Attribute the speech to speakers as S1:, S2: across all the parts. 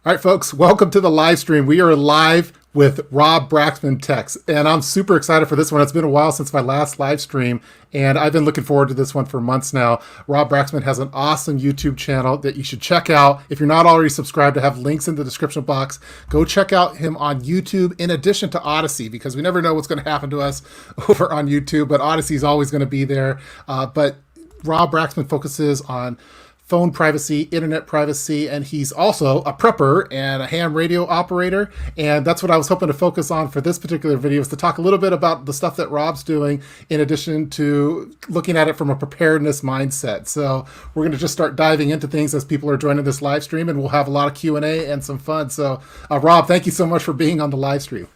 S1: All right, folks, welcome to the live stream. We are live with Rob Braxman Techs, and I'm super excited for this one. It's been a while since my last live stream, and I've been looking forward to this one for months now. Rob Braxman has an awesome YouTube channel that you should check out. If you're not already subscribed, I have links in the description box. Go check out him on YouTube in addition to Odyssey, because we never know what's going to happen to us over on YouTube, but Odyssey is always going to be there. But Rob Braxman focuses on phone privacy, internet privacy, and he's also a prepper and a ham radio operator. And that's what I was hoping to focus on for this particular video, is to talk a little bit about the stuff that Rob's doing in addition to looking at it from a preparedness mindset. So we're going to just start diving into things as people are joining this live stream, and we'll have a lot of Q&A and some fun. So Rob, thank you so much for being on the live stream.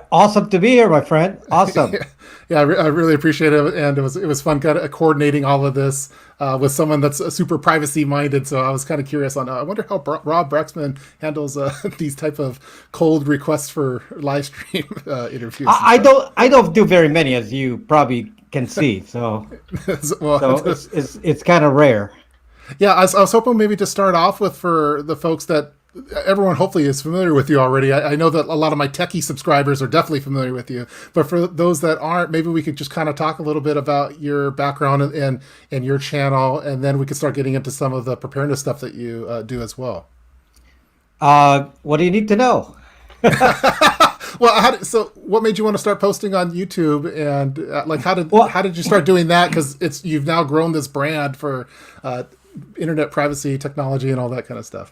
S2: Awesome to be here, my friend. Awesome.
S1: Yeah, I really appreciate it, and it was fun kind of coordinating all of this with someone that's super privacy minded. So I was kind of curious on. I wonder how Rob Braxman handles these type of cold requests for live stream interviews.
S2: I don't do very many, as you probably can see. So, it's kind of rare.
S1: Yeah, I was hoping maybe to start off with, for the folks that everyone hopefully is familiar with you already. I know that a lot of my techie subscribers are definitely familiar with you, but for those that aren't, maybe we could just kind of talk a little bit about your background and your channel, and then we could start getting into some of the preparedness stuff that you do as well.
S2: What do you need to know?
S1: Well, so what made you want to start posting on YouTube, and how did you start doing that? Because you've now grown this brand for internet privacy, technology, and all that kind of stuff.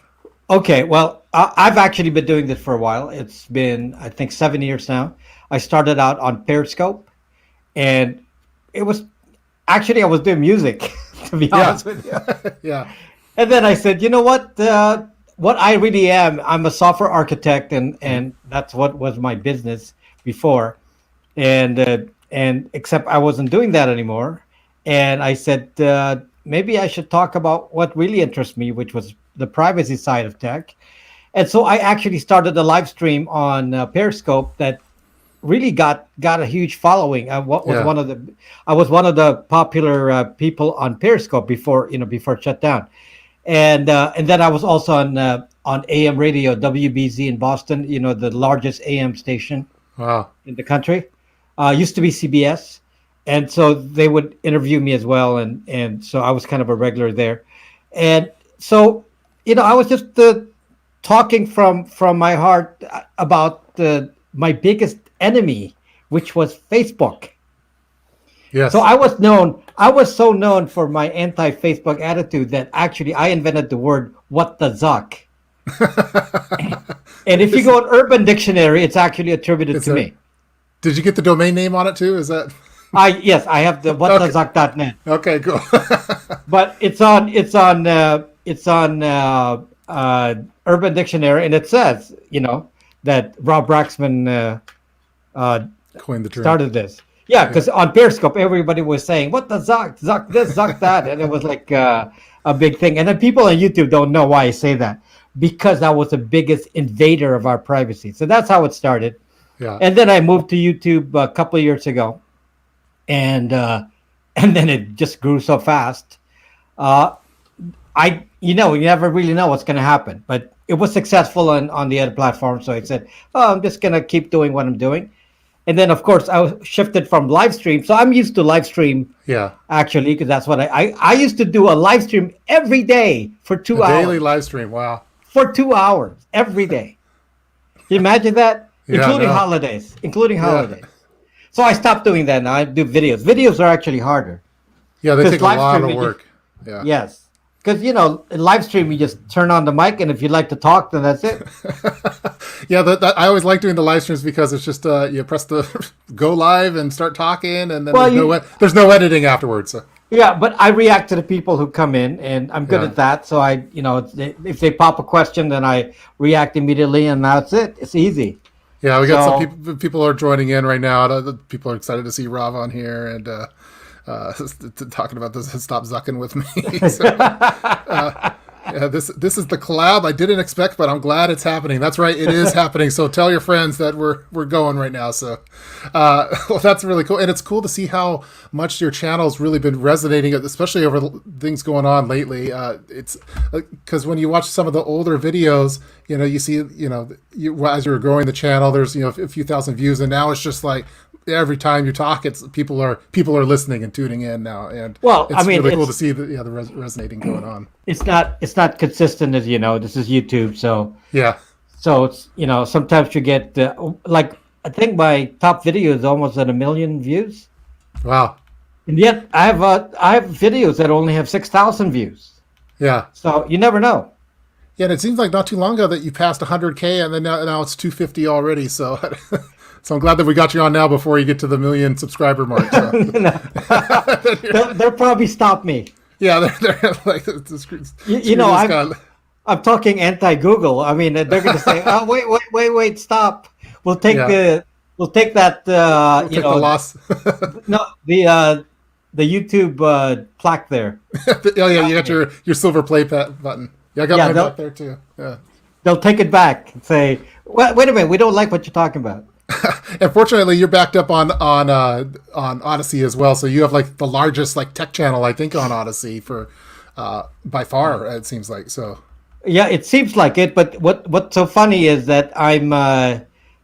S2: Okay, well, I've actually been doing this for a while. It's been, I think, 7 years now. I started out on Periscope, and it was actually, I was doing music, to be honest with you.
S1: Yeah.
S2: And then I said, you know what? What I really am, I'm a software architect, and that's what was my business before. And except I wasn't doing that anymore. And I said, maybe I should talk about what really interests me, which was the privacy side of tech. And so I actually started a live stream on Periscope that really got a huge following. I was one of the popular people on Periscope before it shut down. And then I was also on AM radio, WBZ in Boston, the largest AM station in the country. Used to be CBS. And so they would interview me as well. And so I was kind of a regular there. And so, I was just talking from my heart about my biggest enemy, which was Facebook.
S1: Yes.
S2: So I was so known for my anti-Facebook attitude that actually I invented the word "what the zuck." And if you go on Urban Dictionary, it's actually attributed to me.
S1: Did you get the domain name on it too? Is that?
S2: Yes, I have the whatthezuck.net.
S1: Okay, cool.
S2: But it's on Urban Dictionary, and it says, that Rob Braxman
S1: coined the term.
S2: Started this. Yeah, because on Periscope, everybody was saying, what the zuck this, zuck that. And it was like a big thing. And then people on YouTube don't know why I say that, because I was the biggest invader of our privacy. So that's how it started.
S1: Yeah.
S2: And then I moved to YouTube a couple of years ago. And then it just grew so fast. You never really know what's going to happen, but it was successful on the other platform. So I said, I'm just going to keep doing what I'm doing. And then, of course, I shifted from live stream. So I'm used to live stream, actually, because that's what I used to do, a live stream every day for 2 hours.
S1: Daily live stream, wow.
S2: For 2 hours, every day. Can you imagine that? Including holidays. So I stopped doing that now. I do videos. Videos are actually harder.
S1: Yeah, they take a lot of work.
S2: Yes. Because, in live stream, you just turn on the mic, and if you'd like to talk, then that's it.
S1: Yeah, I always like doing the live streams because it's just you press the go live and start talking, and then there's no editing afterwards. So.
S2: Yeah, but I react to the people who come in, and I'm good at that. So if they pop a question, then I react immediately, and that's it. It's easy.
S1: Yeah, we got some people are joining in right now. People are excited to see Rob on here, and talking about this, stop zucking with me. So, Yeah, this is the collab I didn't expect, but I'm glad it's happening. That's right, it is happening. So tell your friends that we're going right now. So, well, that's really cool, and it's cool to see how much your channel's really been resonating, especially over things going on lately. It's because when you watch some of the older videos, you see, as you're growing the channel, there's a few thousand views, and now it's just like every time you talk, it's people are listening and tuning in now, and
S2: Well,
S1: it's really cool to see the resonating going on.
S2: It's not consistent, as you know. This is YouTube, so
S1: Yeah.
S2: so it's sometimes you get like I think my top video is almost at 1 million views,
S1: Wow.
S2: and yet I have videos that only have 6,000 views.
S1: Yeah.
S2: So you never know.
S1: Yeah, and it seems like not too long ago that you passed 100K, and then now it's 250 already. So, so I'm glad that we got you on now before you get to the 1 million subscriber mark. So.
S2: They'll probably stop me.
S1: Yeah, they're like,
S2: I'm talking anti-Google. I mean, they're going to say, "Oh, wait, stop. We'll take that.
S1: we'll take the loss.
S2: No, the YouTube plaque there.
S1: Oh yeah, you got your silver play button. Yeah, I got mine back there too. Yeah.
S2: They'll take it back and say, "Wait a minute, we don't like what you're talking about."
S1: And fortunately, you're backed up on Odyssey as well, so you have like the largest like tech channel I think on Odyssey for by far, it seems like. So
S2: yeah, it seems like it. But what's so funny is that I'm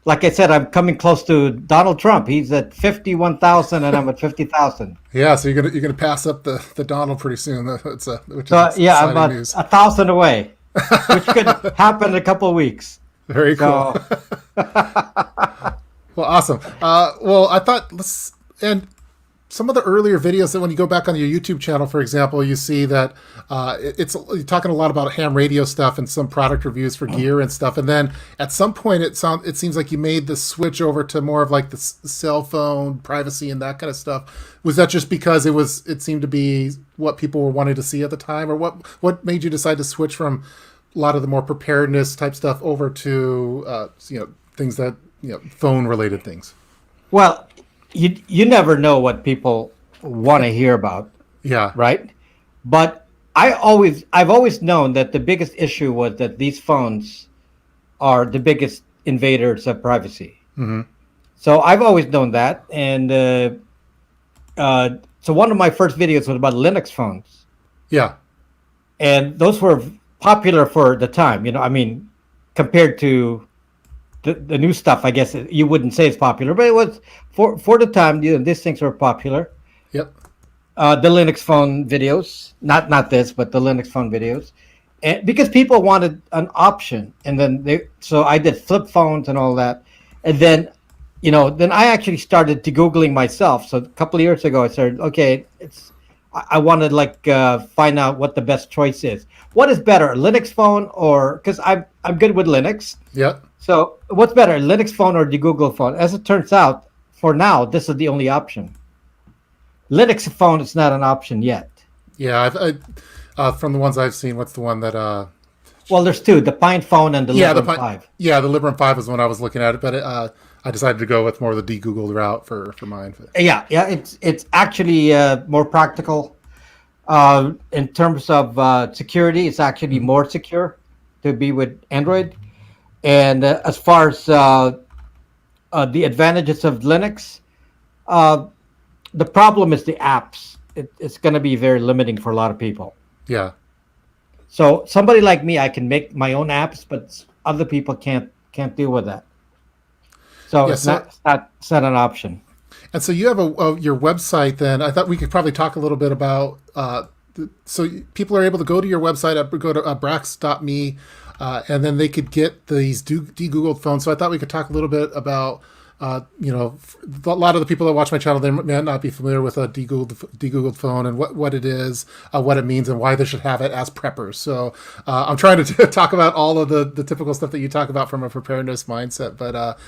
S2: like I said, I'm coming close to Donald Trump. He's at 51,000, and I'm at 50,000.
S1: Yeah, so you're gonna pass up the Donald pretty soon. Which
S2: is yeah, I'm about
S1: news.
S2: 1,000 away, which could happen in a couple of weeks.
S1: Very cool. Well, awesome. Well, I thought and some of the earlier videos that when you go back on your YouTube channel, for example, you see that you're talking a lot about ham radio stuff and some product reviews for gear and stuff. And then at some point, it seems like you made the switch over to more of like the cell phone privacy and that kind of stuff. Was that just because it seemed to be what people were wanting to see at the time, or what made you decide to switch from a lot of the more preparedness type stuff over to things that phone related things?
S2: Well, you never know what people want to hear about.
S1: Yeah.
S2: Right. But I've always known that the biggest issue was that these phones are the biggest invaders of privacy.
S1: Mm-hmm.
S2: So I've always known that, and so one of my first videos was about Linux phones.
S1: Yeah.
S2: And those were popular for the time. I mean, compared to the new stuff, I guess you wouldn't say it's popular, but it was for the time. These things were popular.
S1: Yep.
S2: The Linux phone videos, not this, but the Linux phone videos, and because people wanted an option, and then so I did flip phones and all that, and then I actually started to Googling myself. So a couple of years ago, I started. Okay, I wanted find out what the best choice is. What is better, a Linux phone or because I'm good with Linux.
S1: Yep.
S2: So what's better, Linux phone or the Google phone? As it turns out, for now, this is the only option. Linux phone is not an option yet.
S1: Yeah, from the ones I've seen, what's the one that?
S2: Well, there's two: the Pine phone and the Librem 5.
S1: Yeah, the Librem 5 is the one I was looking at, but I decided to go with more of the de-Googled route for mine.
S2: Yeah, it's actually more practical. In terms of security, it's actually more secure to be with Android. And as far as the advantages of Linux, the problem is the apps. It's going to be very limiting for a lot of people.
S1: Yeah.
S2: So somebody like me, I can make my own apps, but other people can't deal with that. So it's not an option. And
S1: so you have your website. Then I thought we could probably talk a little bit about. So people are able to go to your website, go to brax.me. And then they could get these de-Googled phones. So I thought we could talk a little bit about, a lot of the people that watch my channel, they may not be familiar with a de-Googled phone and what it is, what it means, and why they should have it as preppers. So I'm trying to talk about all of the typical stuff that you talk about from a preparedness mindset. But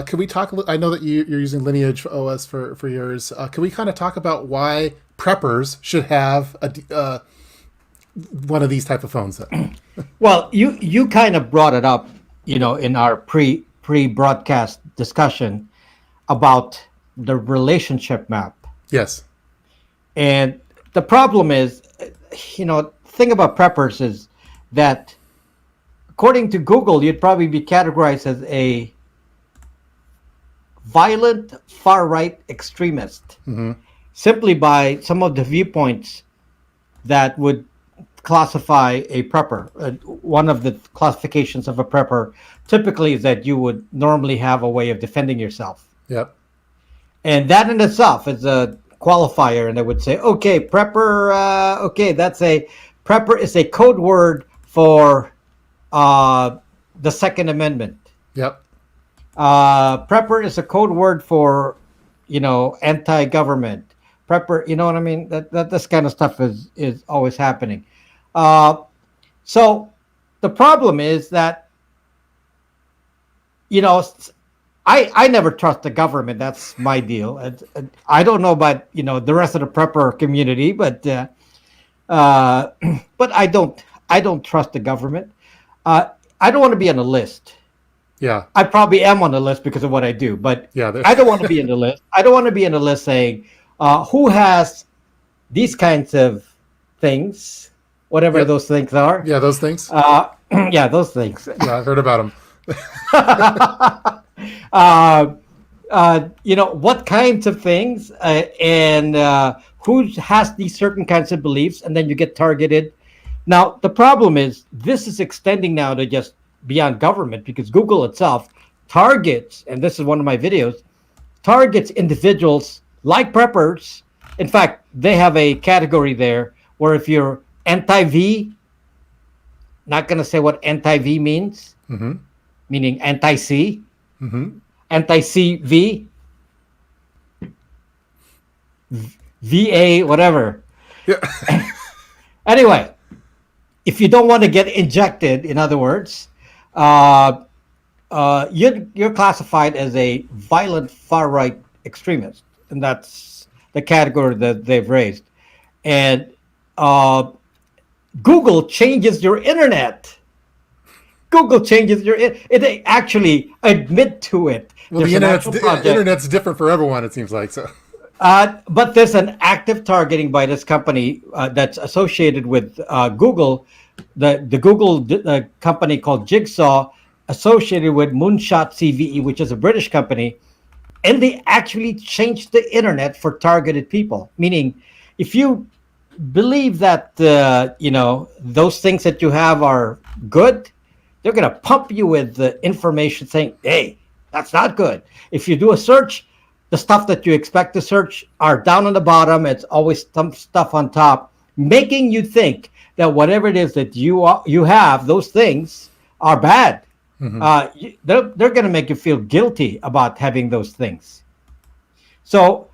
S1: can we talk? I know that you're using Lineage OS for yours. Can we kind of talk about why preppers should have one of these type of phones?
S2: Well, you kind of brought it up, in our pre-broadcast discussion about the relationship map.
S1: Yes.
S2: And the problem is, thing about preppers is that, according to Google, you'd probably be categorized as a violent far right extremist simply by some of the viewpoints that would classify a prepper. One of the classifications of a prepper typically is that you would normally have a way of defending yourself.
S1: Yep.
S2: And that in itself is a qualifier, and they would say, okay, prepper, okay, prepper is a code word for the Second Amendment.
S1: Yep.
S2: Prepper is a code word for, anti-government. Prepper, you know what I mean? That this kind of stuff is always happening. So the problem is that, I never trust the government. That's my deal. I don't know about the rest of the prepper community, but I don't trust the government. I don't want to be on a list.
S1: Yeah.
S2: I probably am on the list because of what I do, but
S1: Yeah,
S2: I don't want to be in the list. I don't want to be in the list saying who has these kinds of things, whatever those things are.
S1: Yeah, those things.
S2: Yeah, those things.
S1: Yeah, I've heard about them.
S2: What kinds of things and who has these certain kinds of beliefs, and then you get targeted. Now, the problem is this is extending now to just beyond government, because Google itself targets, and this is one of my videos, targets individuals like preppers. In fact, they have a category there where if you're anti-V, not going to say what anti-V means, meaning anti-C, anti-CV, VA, whatever.
S1: Yeah.
S2: Anyway, if you don't want to get injected, in other words, you're classified as a violent far-right extremist, and that's the category that they've raised. And Google changes your internet. Google changes your they actually admit to it.
S1: Well, the internet's different for everyone, it seems like. So,
S2: but there's an active targeting by this company that's associated with Google, the Google company called Jigsaw, associated with Moonshot CVE, which is a British company, and they actually changed the internet for targeted people. Meaning, if you believe that those things that you have are good, they're going to pump you with the information saying, hey, that's not good. If you do a search, the stuff that you expect to search are down on the bottom. It's always some stuff on top, making you think that whatever it is that you have, those things are bad. They're going to make you feel guilty about having those things. So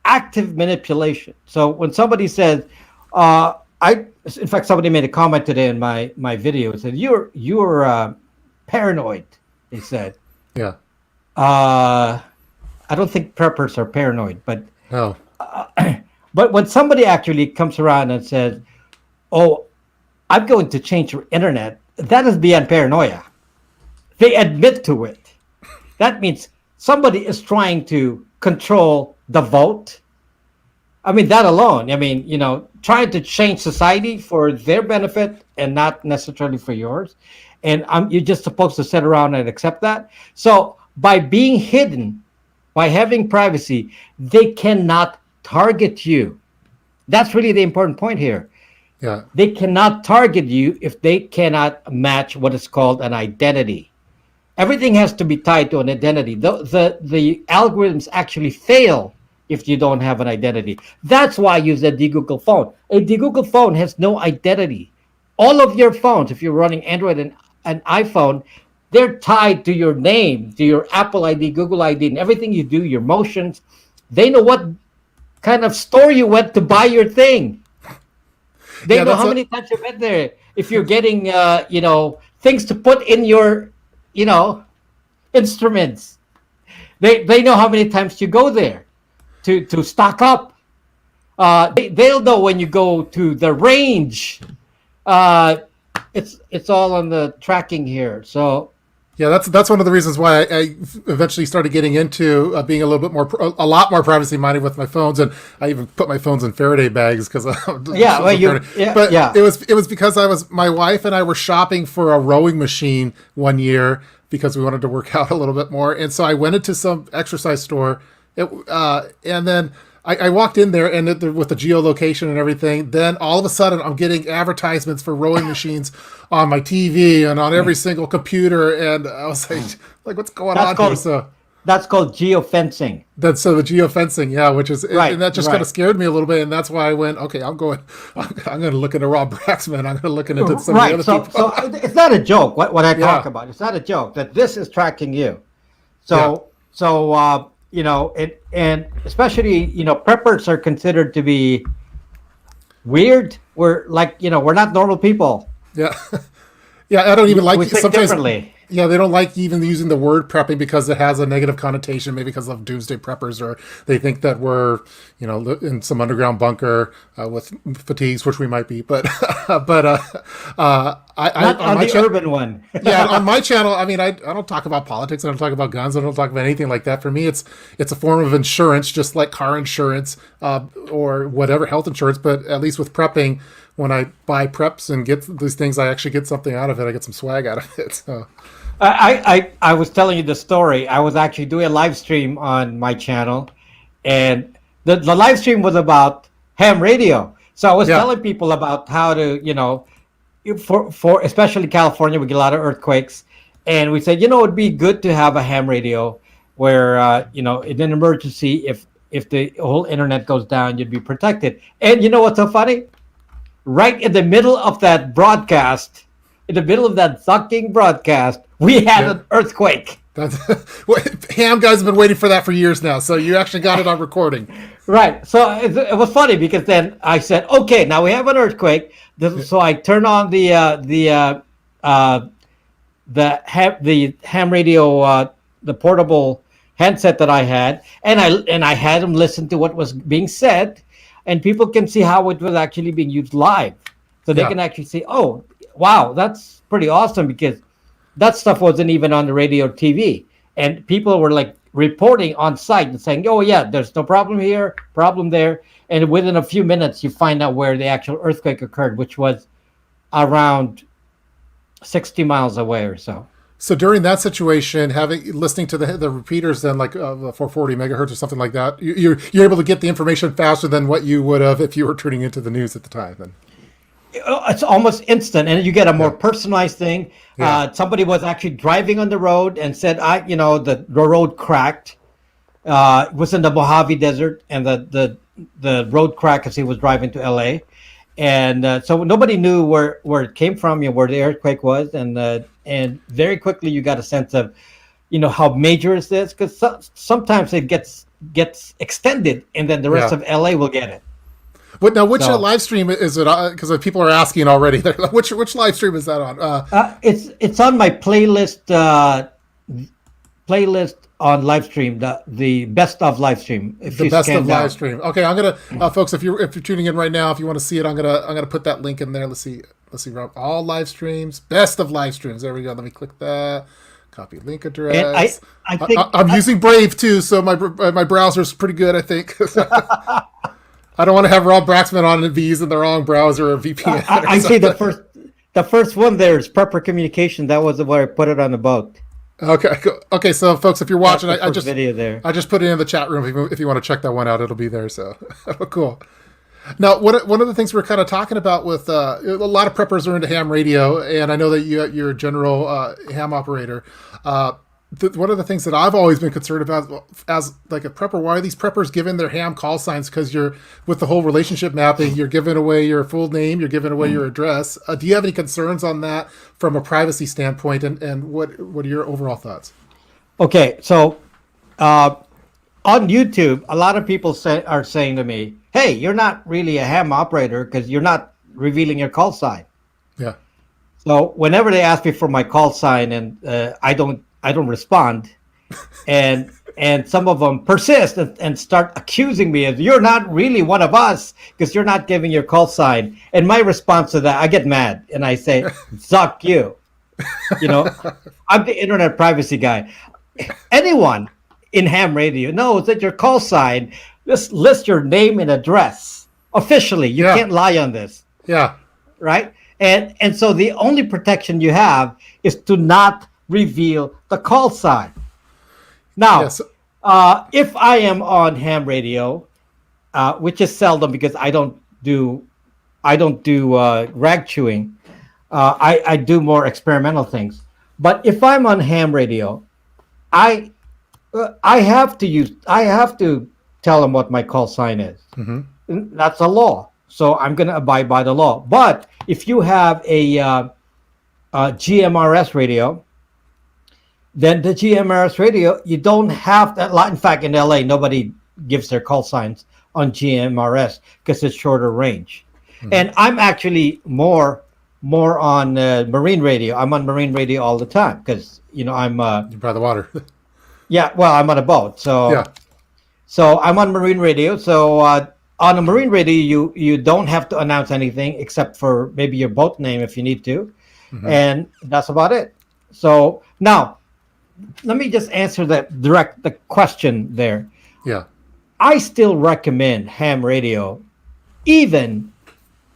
S2: active manipulation. So when somebody says, in fact, somebody made a comment today in my video. It said, "You're paranoid." They said.
S1: Yeah.
S2: I don't think preppers are paranoid, but
S1: No.
S2: But when somebody actually comes around and says, "Oh, I'm going to change your internet," that is beyond paranoia. They admit to it. That means somebody is trying to control the vote. I mean, that alone. I mean, trying to change society for their benefit and not necessarily for yours. And you're just supposed to sit around and accept that. So by being hidden, by having privacy, they cannot target you. That's really the important point here.
S1: Yeah.
S2: They cannot target you if they cannot match what is called an identity. Everything has to be tied to an identity. The algorithms actually fail if you don't have an identity. That's why I use a de-Google phone. A de-Google phone has no identity. All of your phones, if you're running Android and an iPhone, they're tied to your name, to your Apple ID, Google ID, and everything you do, your motions. They know what kind of store you went to buy your thing. They know how many times you went there. If you're getting, things to put in your, instruments. They know how many times you go there to stock up. They'll know when you go to the range. It's all on the tracking here. So
S1: Yeah, that's one of the reasons why I eventually started getting into being a little bit more, a lot more privacy minded with my phones, and I even put my phones in Faraday bags because
S2: Yeah, well,
S1: But
S2: yeah.
S1: it was because my wife and I were shopping for a rowing machine one year because we wanted to work out a little bit more, and so I went into some exercise store, and then I walked in there and with the geolocation and everything. Then all of a sudden, I'm getting advertisements for rowing machines on my TV and on every single computer, and I was like, what's going
S2: That's
S1: on here?
S2: called
S1: So
S2: that's called geofencing.
S1: the geofencing, yeah, which is
S2: Right,
S1: and that just kind
S2: right.
S1: of scared me a little bit, and that's why I went, okay, I'm going to look into Rob Braxman. I'm going to look into some of the
S2: Right.
S1: other
S2: So
S1: people.
S2: it's not a joke. What I talk
S1: Yeah,
S2: about, it's not a joke that this is tracking you.
S1: yeah,
S2: It, and especially preppers are considered to be weird. We're like we're not normal people.
S1: yeah. Yeah, I don't even like
S2: We think
S1: sometimes.
S2: differently.
S1: Yeah, they don't like even using the word prepping because it has a negative connotation, maybe because of doomsday preppers, or they think that we're, in some underground bunker with fatigues, which we might be. But,
S2: Not
S1: on
S2: on
S1: my
S2: the
S1: channel,
S2: urban one.
S1: yeah, on my channel, I mean, I don't talk about politics, I don't talk about guns, I don't talk about anything like that. For me, it's a form of insurance, just like car insurance or whatever health insurance. But at least with prepping, when I buy preps and get these things, I actually get something out of it. I get some swag out of it. So.
S2: I was telling you the story. I was actually doing a live stream on my channel, and the live stream was about ham radio. So I was
S1: Yeah,
S2: telling people about how to, for especially California, we get a lot of earthquakes, and we said, it'd be good to have a ham radio where, in an emergency, if the whole internet goes down, you'd be protected. And you know what's so funny? Right in the middle of that broadcast, in the middle of that sucking broadcast, we had
S1: yeah.
S2: an earthquake.
S1: That's Ham guys have been waiting for that for years now. So you actually got it on recording.
S2: Right. So it was funny because then I said, okay, now we have an earthquake. So I turned on the ham radio, the portable handset that I had, and I had them listen to what was being said, and people can see how it was actually being used live, so they
S1: Yeah,
S2: can actually see, oh, wow, that's pretty awesome because that stuff wasn't even on the radio or TV, and people were like reporting on site and saying, oh yeah, there's no problem here, problem there, and within a few minutes you find out where the actual earthquake occurred, which was around 60 miles away or so.
S1: so during that situation, listening to the repeaters, then like the 440 megahertz or something like that, you're able to get the information faster than what you would have if you were tuning into the news at the time. Then
S2: It's almost instant, and you get a more
S1: yeah,
S2: personalized thing.
S1: yeah,
S2: Somebody was actually driving on the road and said, the road cracked. It was in the Mojave Desert, and the road cracked as he was driving to LA. And so nobody knew where it came from, where the earthquake was, and very quickly you got a sense of, how major is this? Because sometimes it gets extended, and then the rest
S1: yeah.
S2: of LA will get it.
S1: Which
S2: So
S1: live stream is it? Because people are asking already. Which live stream is that on?
S2: it's on my playlist on live stream, the best of live stream. If
S1: The
S2: you
S1: best
S2: scan
S1: of live
S2: down,
S1: stream. Okay, I'm gonna, folks. If you're tuning in right now, if you want to see it, I'm gonna put that link in there. Let's see, Rob. All live streams, best of live streams. There we go. Let me click that. Copy link
S2: and
S1: address.
S2: I think
S1: I'm using Brave too, so my browser's pretty good. I think. I don't want to have Rob Braxman on and be using the wrong browser or VPN.
S2: I see the first one there is proper communication. That was where I put it on the boat.
S1: Okay, cool. Okay. So, folks, if you're
S2: That's
S1: watching,
S2: the
S1: I
S2: first
S1: just
S2: video there.
S1: I just put it in the chat room. If you want to check that one out, it'll be there. So, cool. Now, one of the things we're kind of talking about with a lot of preppers are into ham radio, and I know that you're a general ham operator. One of the things that I've always been concerned about as like a prepper, why are these preppers giving their ham call signs? Because you're with the whole relationship mapping, you're giving away your full name, you're giving away your address. Do you have any concerns on that from a privacy standpoint, and what are your overall thoughts?
S2: Okay, so on YouTube, a lot of people are saying to me, "Hey, you're not really a ham operator because you're not revealing your call sign."
S1: Yeah,
S2: So whenever they ask me for my call sign, and I don't respond, and some of them persist and start accusing me of, you're not really one of us because you're not giving your call sign. And my response to that, I get mad and I say, "Suck you." You know, I'm the internet privacy guy. Anyone in ham radio knows that your call sign just list your name and address officially. You
S1: Yeah.
S2: can't lie on this,
S1: Yeah.
S2: right? And so the only protection you have is to not reveal the call sign. Now,
S1: Yes.
S2: if I am on ham radio, which is seldom because I don't do rag chewing. I do more experimental things. But if I'm on ham radio, I I have to tell them what my call sign is. That's a law, so I'm going to abide by the law. But if you have a GMRS radio, then the GMRS radio, you don't have that. In fact, in LA, nobody gives their call signs on GMRS because it's shorter range. And I'm actually more on marine radio. I'm on marine radio all the time because I'm
S1: You're by the water.
S2: yeah. Well, I'm on a boat,
S1: Yeah.
S2: so I'm on marine radio. So on a marine radio, you don't have to announce anything except for maybe your boat name if you need to, and that's about it. So now let me just answer the question there.
S1: Yeah.
S2: I still recommend ham radio, even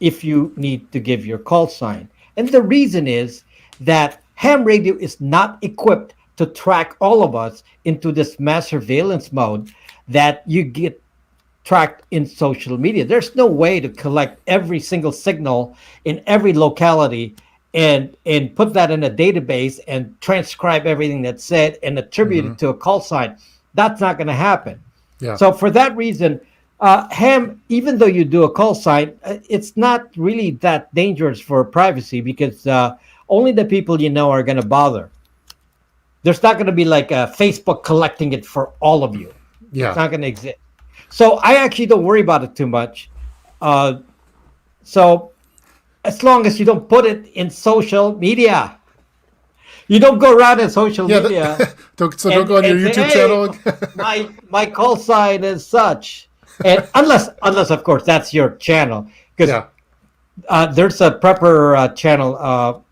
S2: if you need to give your call sign. And the reason is that ham radio is not equipped to track all of us into this mass surveillance mode that you get tracked in social media. There's no way to collect every single signal in every locality and put that in a database and transcribe everything that's said and attribute it to a call sign. That's not going to happen.
S1: Yeah.
S2: So for that reason, ham, even though you do a call sign, it's not really that dangerous for privacy because only the people you know are going to bother. There's not going to be like Facebook collecting it for all of you.
S1: Yeah.
S2: It's not going to exist. So I actually don't worry about it too much. So as long as you don't put it in social media, you don't go around in social media.
S1: Don't go on your
S2: and
S1: YouTube
S2: say,
S1: channel.
S2: "Hey, my call sign is such," and unless of course that's your channel, because there's a prepper channel,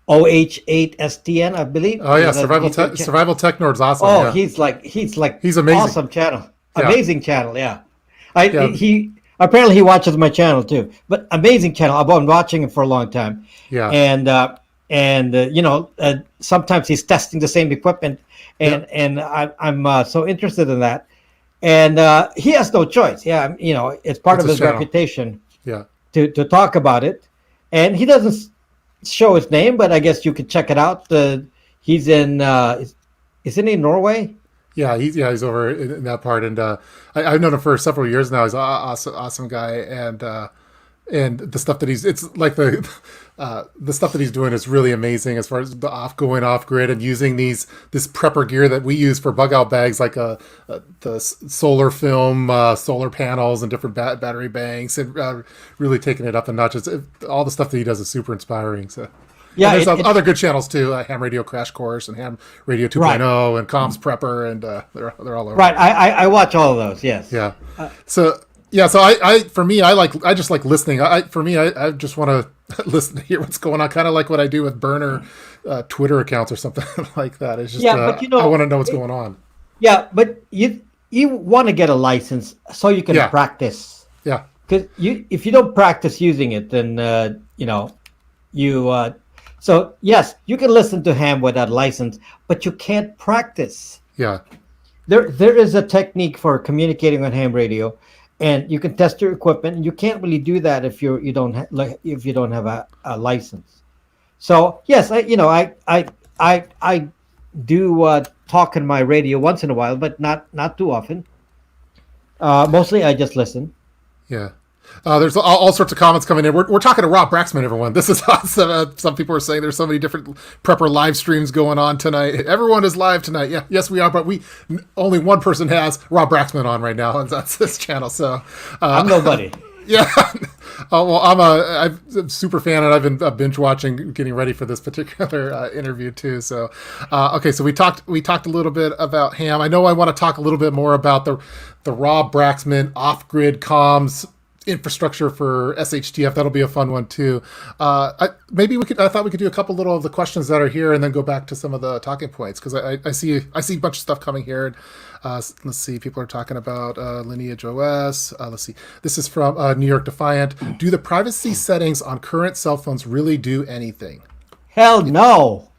S2: OH8STN, I believe.
S1: Oh yeah,
S2: Is that
S1: Survival Tech Nerd's awesome.
S2: Oh,
S1: yeah.
S2: he's
S1: He's amazing.
S2: awesome channel,
S1: Yeah.
S2: amazing channel. Yeah,
S1: Yeah.
S2: he apparently he watches my channel too, but amazing channel. I've been watching him for a long time.
S1: Yeah.
S2: And sometimes he's testing the same equipment, and I'm so interested in that. And he has no choice. Yeah, it's part
S1: It's
S2: of
S1: his
S2: his
S1: channel.
S2: reputation
S1: Yeah.
S2: to talk about it. And he doesn't show his name, but I guess you could check it out. He's in isn't he in Norway?
S1: Yeah, he's over in that part, and I've known him for several years now. He's an awesome guy, and the stuff that it's like the stuff that he's doing is really amazing as far as the going off grid and using this prepper gear that we use for bug out bags, like the solar film, solar panels, and different battery banks, and really taking it up a notch. All the stuff that he does is super inspiring. So.
S2: Yeah,
S1: and there's other good channels too, Ham Radio Crash Course and Ham Radio 2.0 and COMMS Prepper, and they're all over.
S2: Right, I watch all of those. Yes.
S1: Yeah. So I just like listening. I just want to listen to hear what's going on, kind of like what I do with burner Twitter accounts or something like that. It's just but I want to know what's going on.
S2: Yeah, but you want to get a license so you can practice.
S1: Yeah.
S2: Because if you don't practice using it, then so yes, you can listen to ham without license, but you can't practice.
S1: Yeah.
S2: There is a technique for communicating on ham radio, and you can test your equipment. And you can't really do that if you don't have a license. So yes, I do talk on my radio once in a while, but not too often. Mostly I just listen.
S1: Yeah. There's all sorts of comments coming in. We're talking to Rob Braxman, everyone. This is awesome. Some people are saying there's so many different prepper live streams going on tonight. Everyone is live tonight. Yeah, yes, we are, but only one person has Rob Braxman on right now, and that's his channel. So
S2: I'm nobody.
S1: Yeah. Well, I'm a super fan, and I've been binge watching, getting ready for this particular interview too. So, okay, so we talked a little bit about ham. I know I want to talk a little bit more about the Rob Braxman off-grid comms infrastructure for SHTF. That'll be a fun one too. I thought we could do a couple little of the questions that are here, and then go back to some of the talking points, because I see a bunch of stuff coming here. Let's see. People are talking about Lineage OS. Let's see. This is from New York Defiant. Do the privacy settings on current cell phones really do anything?
S2: Hell no.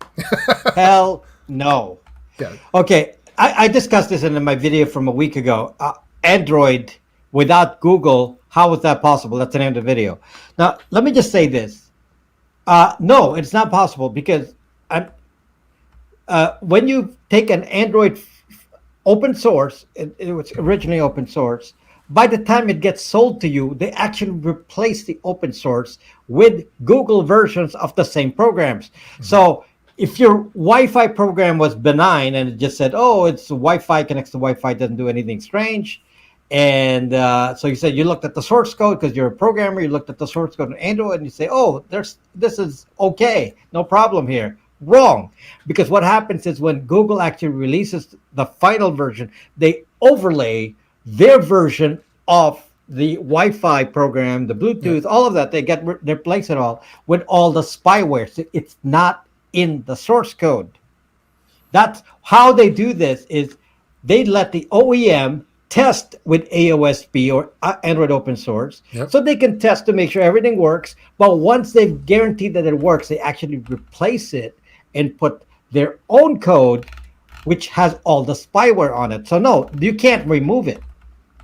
S2: Hell no.
S1: Yeah.
S2: Okay, I discussed this in my video from a week ago. Android without Google, how is that possible? That's the end of the video. Now, let me just say this. No, it's not possible, because when you take an Android open source, it was originally open source, by the time it gets sold to you, they actually replace the open source with Google versions of the same programs. Mm-hmm. So if your Wi-Fi program was benign and it just said, oh, it's Wi-Fi, connects to Wi-Fi, doesn't do anything strange, and so you said you looked at the source code because you're a programmer, you looked at the source code in Android, and you say, oh, this is okay, no problem here. Wrong. Because what happens is when Google actually releases the final version, they overlay their version of the Wi-Fi program, the Bluetooth, all of that. They replace it all with all the spyware. So it's not in the source code. That's how they do this, is they let the OEM test with AOSP or Android open source, so they can test to make sure everything works. But once they've guaranteed that it works, they actually replace it and put their own code, which has all the spyware on it. So no, you can't remove it.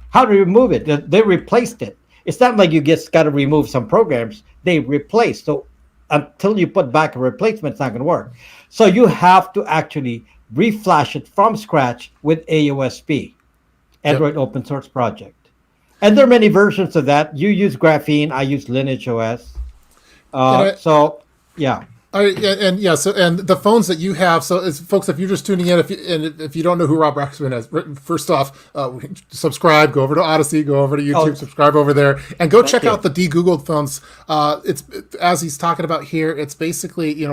S2: How do you remove it? They replaced it. It's not like you just got to remove some programs. They replaced. So until you put back a replacement, it's not going to work. So you have to actually reflash it from scratch with AOSP. Android open source project. And there are many versions of that. You use Graphene, I use Lineage OS. So
S1: the phones that you have, so as folks, if you're just tuning in, if you don't know who Rob Braxman is, first off, subscribe, go over to Odyssey, go over to YouTube, subscribe over there, and go check out the de-Googled phones. It's, as he's talking about here, it's basically,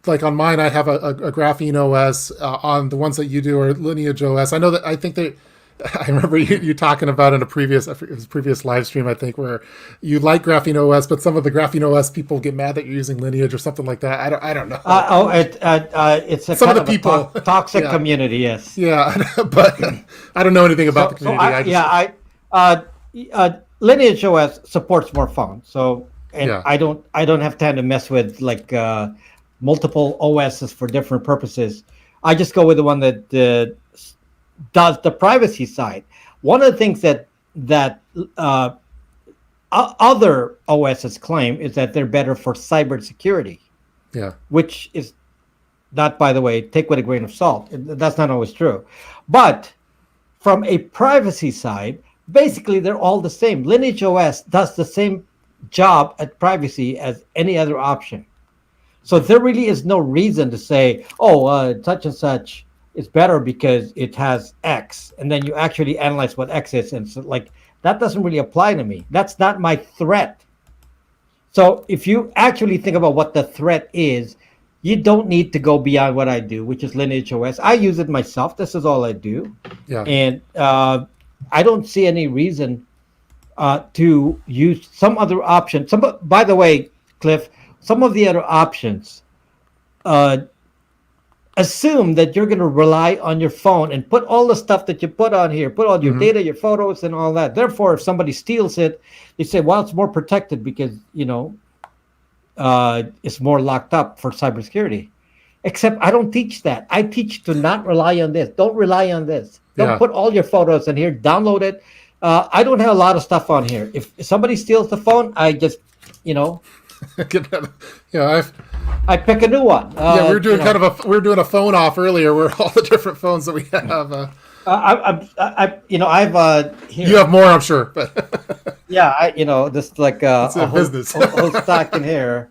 S1: like on mine, I have a Graphene OS. On the ones that you do are Lineage OS. I know that, I remember you talking about in a previous live stream, I think, where you like Graphene OS, but some of the Graphene OS people get mad that you're using Lineage or something like that. I don't know.
S2: It's some of the people toxic community. Yes. Yeah,
S1: but I don't know anything about the community.
S2: Lineage OS supports more phones, so I don't have time to mess with like multiple OSs for different purposes. I just go with the one that does the privacy side. One of the things that other OSs claim is that they're better for cybersecurity. Yeah. Which is not, by the way, take with a grain of salt. That's not always true. But from a privacy side, basically they're all the same. Lineage OS does the same job at privacy as any other option. So there really is no reason to say, such and such is better because it has X, and then you actually analyze what X is, and so, like, that doesn't really apply to me. That's not my threat. So if you actually think about what the threat is, you don't need to go beyond what I do, which is Lineage OS. I use it myself. This is all I do. Yeah. And I don't see any reason to use some other option. By the way, Cliff, some of the other options assume that you're going to rely on your phone and put all the stuff that you put on here, put all your data, your photos, and all that. Therefore, if somebody steals it, they say, well, it's more protected because, it's more locked up for cybersecurity. Except I don't teach that. I teach to not rely on this. Don't rely on this. Don't put all your photos in here. Download it. I don't have a lot of stuff on here. If somebody steals the phone, I just, I pick a new one.
S1: We were doing we were doing a phone off earlier, where all the different phones that we have. I've here. You have more, I'm sure, but
S2: this like
S1: it's a business.
S2: whole stack in here.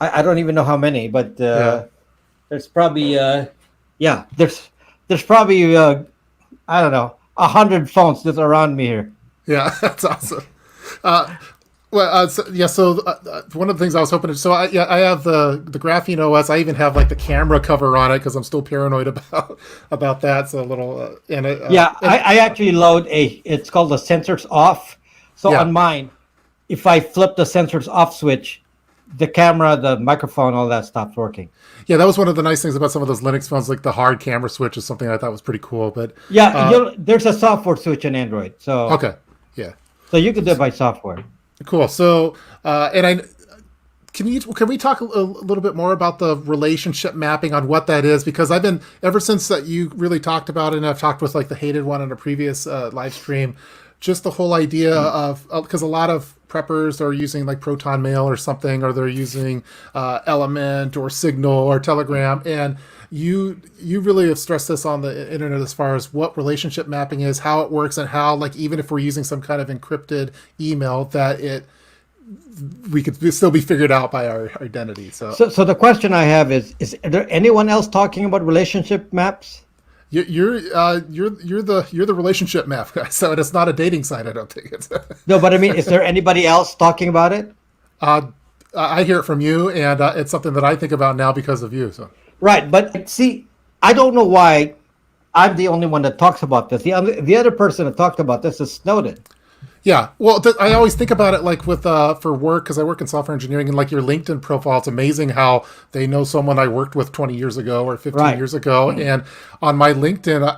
S2: I don't even know how many, but there's probably there's probably I don't know 100 phones just around me here.
S1: Yeah, that's awesome. So one of the things I was hoping to, I have the Graphene OS. I even have like the camera cover on it because I'm still paranoid about that. So a little, I actually load it's called the sensors off.
S2: So
S1: Yeah.
S2: on mine, if I flip the sensors off switch, the camera, the microphone, all that stops working.
S1: Yeah, that was one of the nice things about some of those Linux phones, like the hard camera switch is something I thought was pretty cool. But
S2: Yeah, there's a software switch in Android, so
S1: okay, yeah,
S2: you can do it by software.
S1: cool. So, and I can we talk a little bit more about the relationship mapping on what that is? Because I've been ever since that you really talked about it, and I've talked with like the hated one in a previous live stream, just the whole idea of because a lot of preppers are using like Proton Mail or something, or they're using Element or Signal or Telegram, and you really have stressed this on the internet as far as what relationship mapping is, how it works, and how like even if we're using some kind of encrypted email, that we could still be figured out by our identity. So
S2: the question I have is there anyone else talking about relationship maps?
S1: you're the relationship map guy. So it's not a dating site. I don't think it's.
S2: No, but I mean, is there anybody else talking about it?
S1: I hear it from you, and it's something that I think about now because of you. So
S2: Right, but see, I don't know why I'm the only one that talks about this. The other person that talked about this is Snowden.
S1: yeah, well, I always think about it like with for work, because I work in software engineering, and like your LinkedIn profile, it's amazing how they know someone I worked with 20 years ago or 15
S2: Right.
S1: years ago, and on my LinkedIn,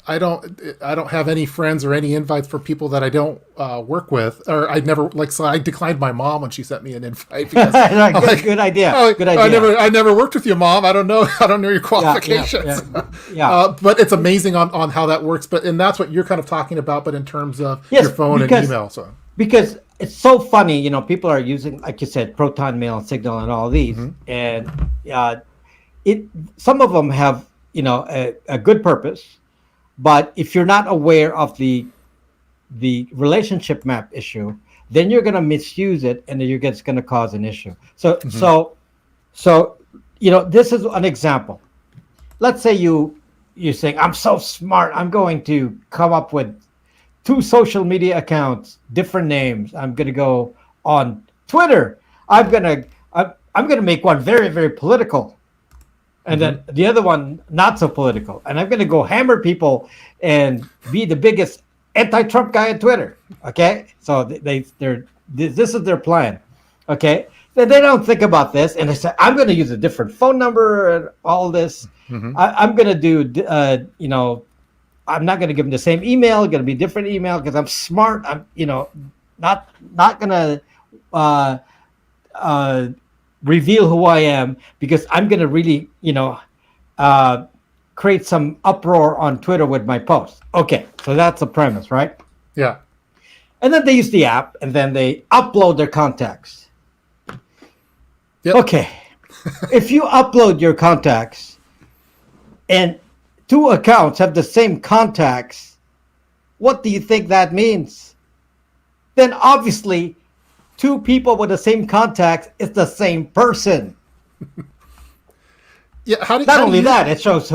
S1: I don't have any friends or any invites for people that I don't work with, or I never so I declined my mom when she sent me an invite because
S2: Good idea. Good idea.
S1: I never worked with your mom. I don't know your qualifications.
S2: Yeah.
S1: But it's amazing on how that works. And that's what you're kind of talking about, but in terms of
S2: Yes,
S1: your phone
S2: because-
S1: and email. So
S2: Because it's so funny, people are using, like you said, Proton Mail and Signal and all these, and some of them have a good purpose, but if you're not aware of the relationship map issue, then you're going to misuse it, and then you're just going to cause an issue. So this is an example. Let's say you're saying, I'm so smart, I'm going to come up with 2 social media accounts, different names. I'm going to go on Twitter. I'm going to make one very, very political, and then the other one not so political. And I'm going to go hammer people and be the biggest anti-Trump guy on Twitter. Okay, so this is their plan. Okay, then they don't think about this, and they say, I'm going to use a different phone number and all this. I'm going to do I'm not going to give them the same email. Going to be different email because I'm smart. I'm, not going to reveal who I am because I'm going to really, create some uproar on Twitter with my post. Okay, so that's the premise, right?
S1: yeah,
S2: And then they use the app, and then they upload their contacts.
S1: yep.
S2: Okay, if you upload your contacts, and 2 accounts have the same contacts, what do you think that means? Then obviously 2 people with the same contacts is the same person.
S1: Yeah,
S2: Not only that, it shows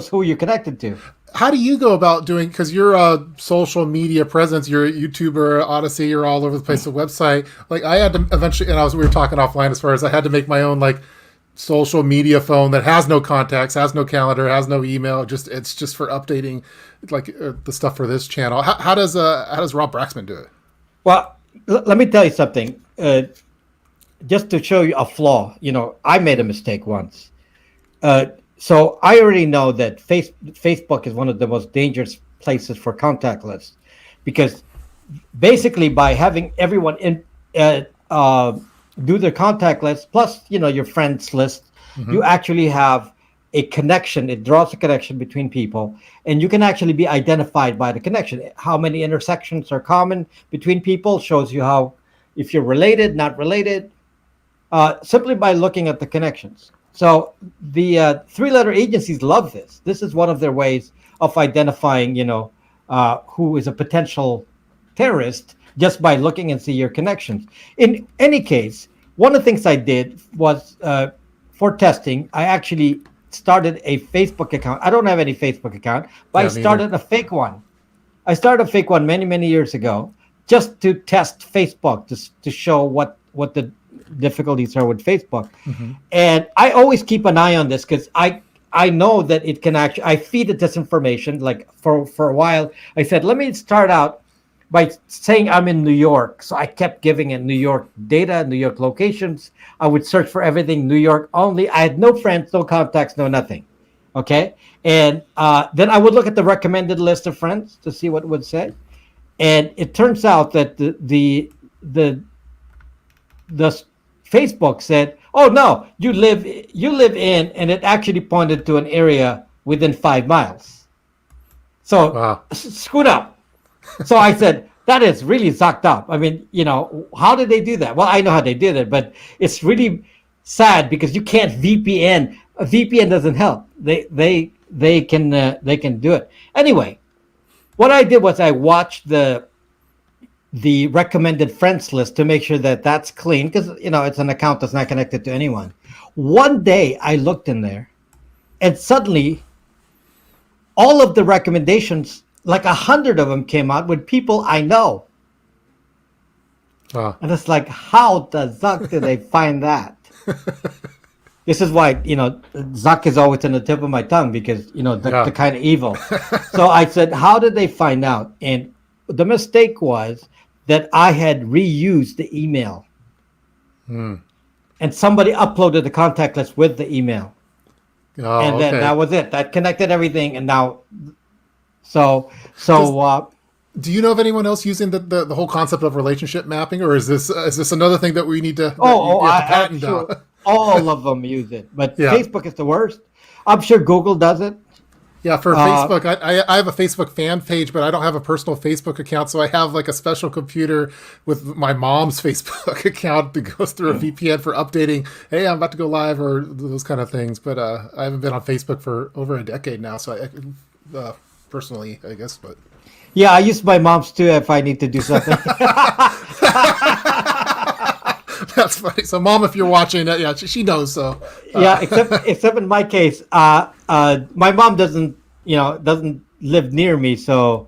S2: who you're connected to.
S1: How do you go about doing, because you're a social media presence, you're a YouTuber, Odyssey, you're all over the place, the website. Like I had to eventually, and we were talking offline as far as I had to make my own like social media phone that has no contacts, has no calendar, has no email. It's just for updating like the stuff for this channel. How does Rob Braxman do it?
S2: Well, let me tell you something. Just to show you a flaw, I made a mistake once. So I already know that Facebook is one of the most dangerous places for contact lists, because basically by having everyone do their contact list plus your friends list, you actually have a connection. It draws a connection between people, and you can actually be identified by the connection. How many intersections are common between people shows you how, if you're related, not related, simply by looking at the connections. So the 3-letter agencies love this. This is one of their ways of identifying, who is a potential terrorist, just by looking and see your connections. In any case, one of the things I did was for testing, I actually started a Facebook account. I don't have any Facebook account, but I started a fake one. I started a fake one many, many years ago, just to test Facebook, to show what the difficulties are with Facebook. And I always keep an eye on this because I know that it can actually, I feed the disinformation. Like for a while, I said, let me start out by saying I'm in New York. So I kept giving it New York data, New York locations. I would search for everything New York only. I had no friends, no contacts, no nothing. Okay. And then I would look at the recommended list of friends to see what it would say. And it turns out that the the Facebook said, "Oh no, you live in," and it actually pointed to an area within 5 miles. So
S1: Wow.
S2: screwed up. So I said, that is really sucked up. I mean, how did they do that? Well, I know how they did it, but it's really sad because you can't VPN. A VPN doesn't help. They can do it. Anyway, what I did was I watched the recommended friends list to make sure that that's clean because it's an account that's not connected to anyone. One day I looked in there and suddenly all of the recommendations, like 100 of them, came out with people I know.
S1: Wow.
S2: And it's like, how the zuck did they find that? This is why, zuck is always on the tip of my tongue because, the kind of evil. So I said, how did they find out? And the mistake was that I had reused the email. And somebody uploaded the contact list with the email.
S1: Oh,
S2: And then
S1: okay.
S2: that was it. That connected everything. And now, so
S1: Do you know of anyone else using the whole concept of relationship mapping, or is this another thing that we need to you have to patent
S2: sure,
S1: out?
S2: all of them use it, but
S1: Yeah.
S2: Facebook is the worst. I'm sure Google does it.
S1: Yeah, for Facebook, I have a Facebook fan page, but I don't have a personal Facebook account, so I have like a special computer with my mom's Facebook account that goes through a VPN for updating. Hey, I'm about to go live, or those kind of things. But I haven't been on Facebook for over a decade now, so I personally, I guess, but.
S2: Yeah, I use my mom's too if I need to do something.
S1: That's funny. So, Mom, if you're watching, yeah, she knows. So,
S2: Yeah, except in my case, my mom doesn't live near me, so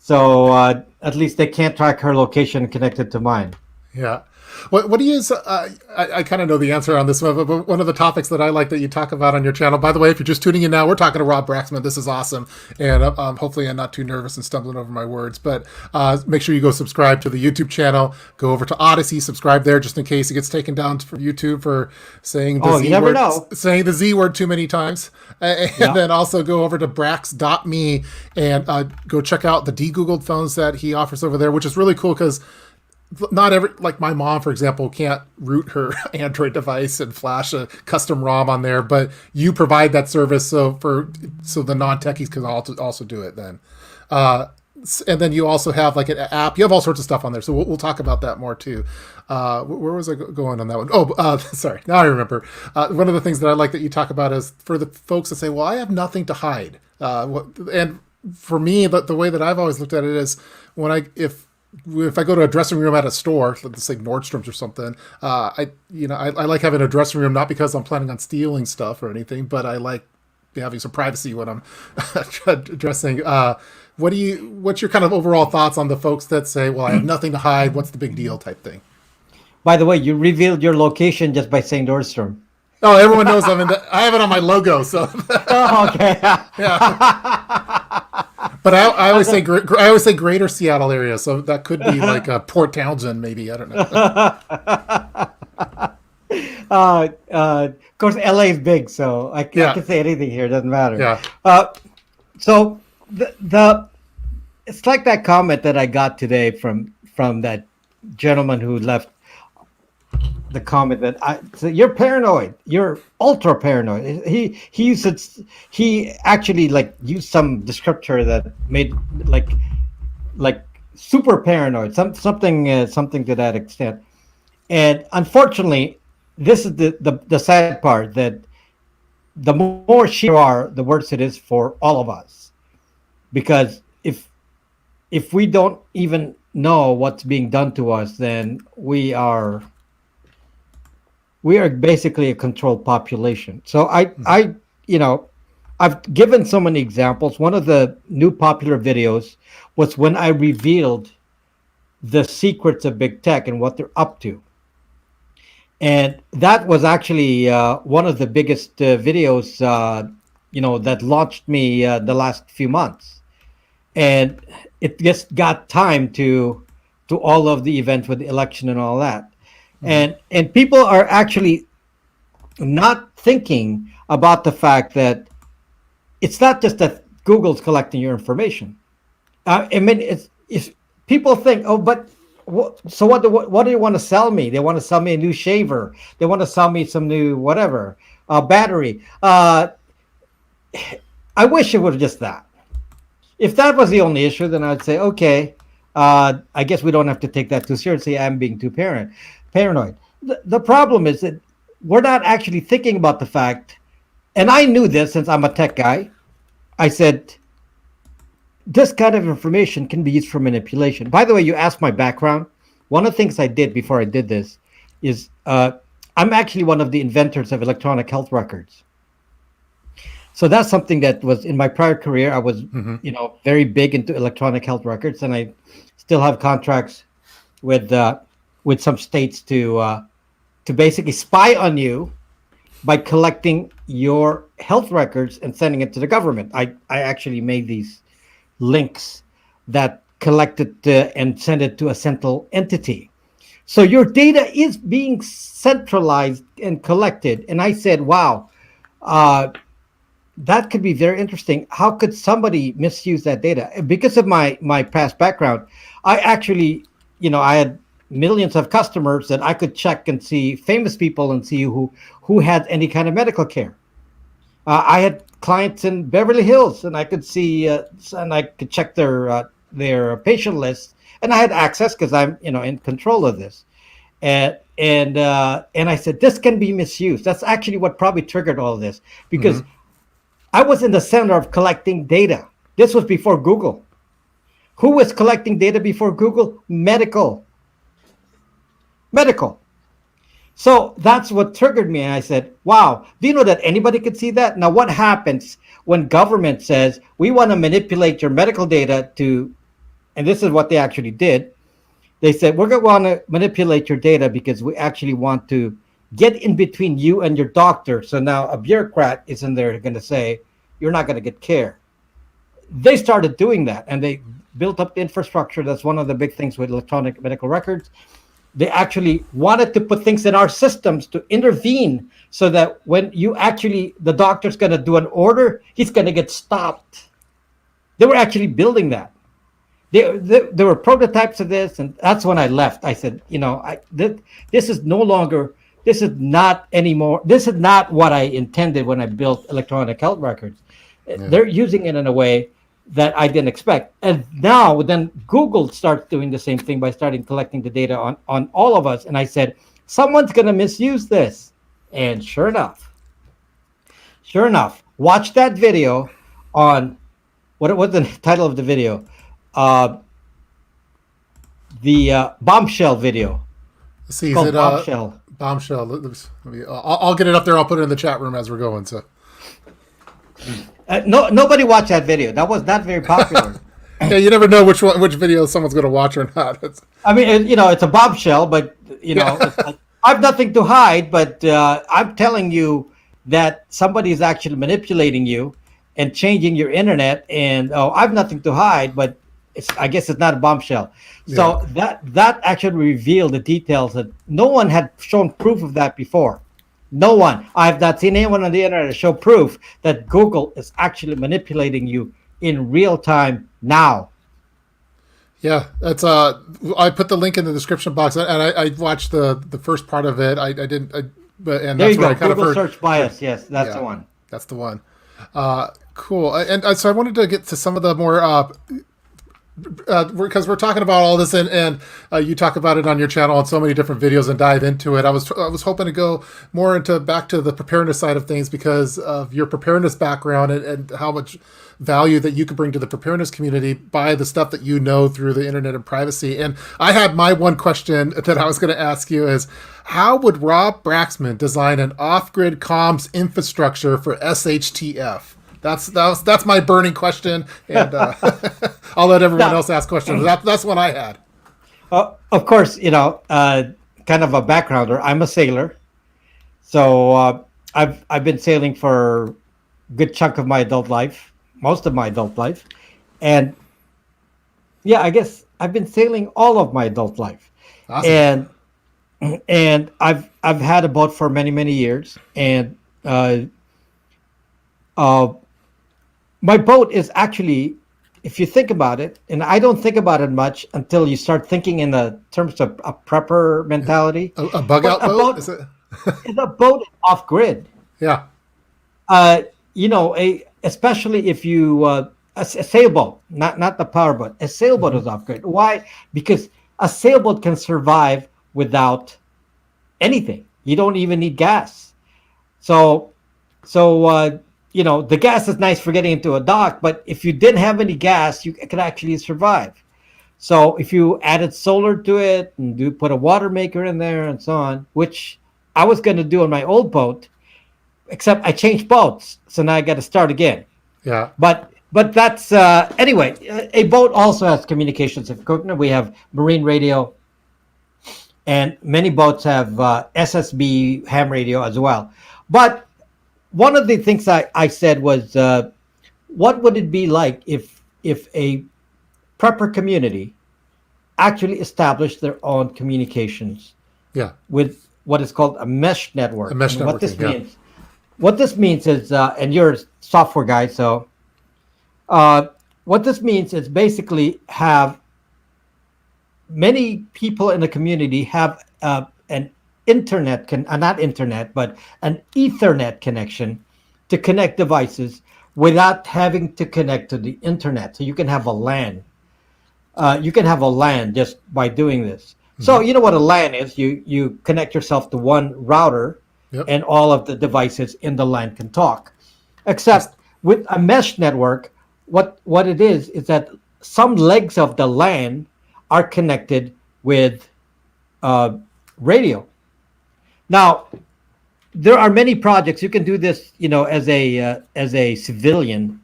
S2: at least they can't track her location connected to mine.
S1: yeah. What do you use? I kind of know the answer on this one, but one of the topics that I like that you talk about on your channel, by the way, if you're just tuning in now, we're talking to Rob Braxman. This is awesome. And hopefully I'm not too nervous and stumbling over my words, but make sure you go subscribe to the YouTube channel, go over to Odyssey, subscribe there just in case it gets taken down from YouTube for saying the
S2: You
S1: Z
S2: never
S1: word,
S2: know.
S1: saying the Z word too many times. And
S2: Yeah.
S1: then also go over to brax.me and go check out the de-Googled phones that he offers over there, which is really cool because not every, like my mom, for example, can't root her Android device and flash a custom ROM on there, but you provide that service so the non-techies can also do it then. And then you also have like an app. You have all sorts of stuff on there, so we'll talk about that more too. Where was I going on that one? Oh, sorry. Now I remember. One of the things that I like that you talk about is for the folks that say, "Well, I have nothing to hide," and for me, the way that I've always looked at it is if I go to a dressing room at a store, let's say Nordstrom's or something, I like having a dressing room not because I'm planning on stealing stuff or anything, but I like having some privacy when I'm dressing. What's your kind of overall thoughts on the folks that say, "Well, I have nothing to hide. What's the big deal?" type thing?
S2: By the way, you revealed your location just by saying Nordstrom.
S1: Oh, everyone knows I have it on my logo, so
S2: Oh, okay.
S1: yeah. But I always say I always say Greater Seattle area, so that could be like Port Townsend, maybe. I don't know.
S2: Of course, LA is big, so I can say anything here. It doesn't matter.
S1: Yeah.
S2: So the it's like that comment that I got today from that gentleman who left the comment that so you're paranoid. You're ultra paranoid. He actually like used some descriptor that made like super paranoid. Something to that extent. And unfortunately, this is the sad part, that the more you are, the worse it is for all of us. Because if we don't even know what's being done to us, then we are basically a controlled population. So I've given so many examples. One of the new popular videos was when I revealed the secrets of big tech and what they're up to. And that was actually one of the biggest videos, that launched me the last few months. and it just got time to all of the events with the election and all that,
S1: Hmm.
S2: and people are actually not thinking about the fact that it's not just that Google's collecting your information. I mean, it's if people think, oh, but so what do you want to sell me? They want to sell me a new shaver. They want to sell me some new whatever battery. I wish it was just that. If that was the only issue, then I'd say, okay, I guess we don't have to take that too seriously. I'm being too paranoid. The problem is that we're not actually thinking about the fact, and I knew this since I'm a tech guy. I said, this kind of information can be used for manipulation. By the way, you asked my background. One of the things I did before I did this is I'm actually one of the inventors of electronic health records. So that's something that was in my prior career. I was,
S1: Hmm.
S2: very big into electronic health records, and I still have contracts with with some states to basically spy on you by collecting your health records and sending it to the government. I actually made these links that collect it and send it to a central entity. So your data is being centralized and collected. And I said, wow, uh, that could be very interesting. How could somebody misuse that data? Because of my past background, I actually, I had millions of customers that I could check and see famous people and see who had any kind of medical care. I had clients in Beverly Hills, and I could see and I could check their patient list, and I had access because I'm in control of this. And I said this can be misused. That's actually what probably triggered all of this
S1: Hmm.
S2: because I was in the center of collecting data. This was before Google. Who was collecting data before Google? Medical. So that's what triggered me. And I said, wow, do you know that anybody could see that? Now, what happens when government says, we want to manipulate your medical data to, and this is what they actually did. They said, we're going to want to manipulate your data because we actually want to get in between you and your doctor. So now a bureaucrat is in there going to say, you're not going to get care. They started doing that and they built up the infrastructure. That's one of the big things with electronic medical records. They actually wanted to put things in our systems to intervene so that when the doctor's going to do an order, he's going to get stopped. They were actually building that. There were prototypes of this, and that's when I left. I said, this is no longer, this is not anymore, this is not what I intended when I built electronic health records.
S1: Yeah.
S2: They're using it in a way that I didn't expect. And now then Google starts doing the same thing by starting collecting the data on all of us. And I said, someone's going to misuse this. And sure enough, watch that video on what was the title of the video? Uh, the bombshell video.
S1: Let's
S2: It's
S1: see, is
S2: called
S1: it
S2: Bombshell.
S1: bombshell? I'll get it up there. I'll put it in the chat room as we're going. So
S2: No, nobody watched that video. That was not very popular.
S1: yeah, you never know which video someone's going to watch or not.
S2: I mean, it's a bombshell, but
S1: Yeah.
S2: it's like, I've nothing to hide. But I'm telling you that somebody is actually manipulating you and changing your internet. And I've nothing to hide, but I guess it's not a bombshell.
S1: Yeah.
S2: So that actually revealed the details that no one had shown proof of that before. No one. I've not seen anyone on the internet show proof that Google is actually manipulating you in real time now.
S1: Yeah, that's I put the link in the description box, and I watched the first part of it. I didn't, but and
S2: There
S1: that's
S2: you
S1: where
S2: go.
S1: I kind of
S2: Google
S1: heard.
S2: search bias. Yes, that's the
S1: Yeah,
S2: one.
S1: that's the one. Cool. And so I wanted to get to some of the more because we're talking about all this, and you talk about it on your channel on so many different videos and dive into it. I was hoping to go more into back to the preparedness side of things because of your preparedness background and how much value that you can bring to the preparedness community by the stuff that you know through the internet and privacy. And I had my one question that I was going to ask you is, how would Rob Braxman design an off-grid comms infrastructure for SHTF? That's my burning question, and I'll let everyone
S2: Now,
S1: else ask questions. That's one I had.
S2: of course, kind of a backgrounder. I'm a sailor, so I've been sailing for a good chunk of my adult life, most of my adult life, and yeah, I guess I've been sailing all of my adult life,
S1: Awesome.
S2: and I've had a boat for many many years, and uh, uh, my boat is actually, if you think about it, and I don't think about it much until you start thinking in the terms of a prepper mentality,
S1: A bug
S2: but
S1: out boat? Is it?
S2: a boat is off grid.
S1: Yeah.
S2: Uh, a especially if you a sailboat, not the powerboat. A sailboat
S1: Hmm.
S2: is off grid. Why? Because a sailboat can survive without anything. You don't even need gas. So so the gas is nice for getting into a dock, but if you didn't have any gas, you could actually survive. So if you added solar to it and do put a water maker in there and so on, which I was going to do on my old boat, except I changed boats, so now I got to start again.
S1: Yeah.
S2: But that's anyway. A boat also has communications equipment. We have marine radio, and many boats have SSB ham radio as well. But one of the things I said was, what would it be like if a prepper community actually established their own communications
S1: Yeah.
S2: with what is called a mesh
S1: A
S2: network?
S1: mesh
S2: And
S1: networking. Yeah.
S2: what this means is, and you're a software guy, so uh, what this means is basically have many people in the community have an not internet, but an Ethernet connection to connect devices without having to connect to the internet. So you can have a LAN. You can have a LAN just by doing this. So
S1: Hmm.
S2: you know what a LAN is? You connect yourself to one router,
S1: Yep.
S2: and all of the devices in the LAN can talk.
S1: Just
S2: Except with a mesh network, what it is that some legs of the LAN are connected with uh, radio. Now, there are many projects you can do this, as a civilian,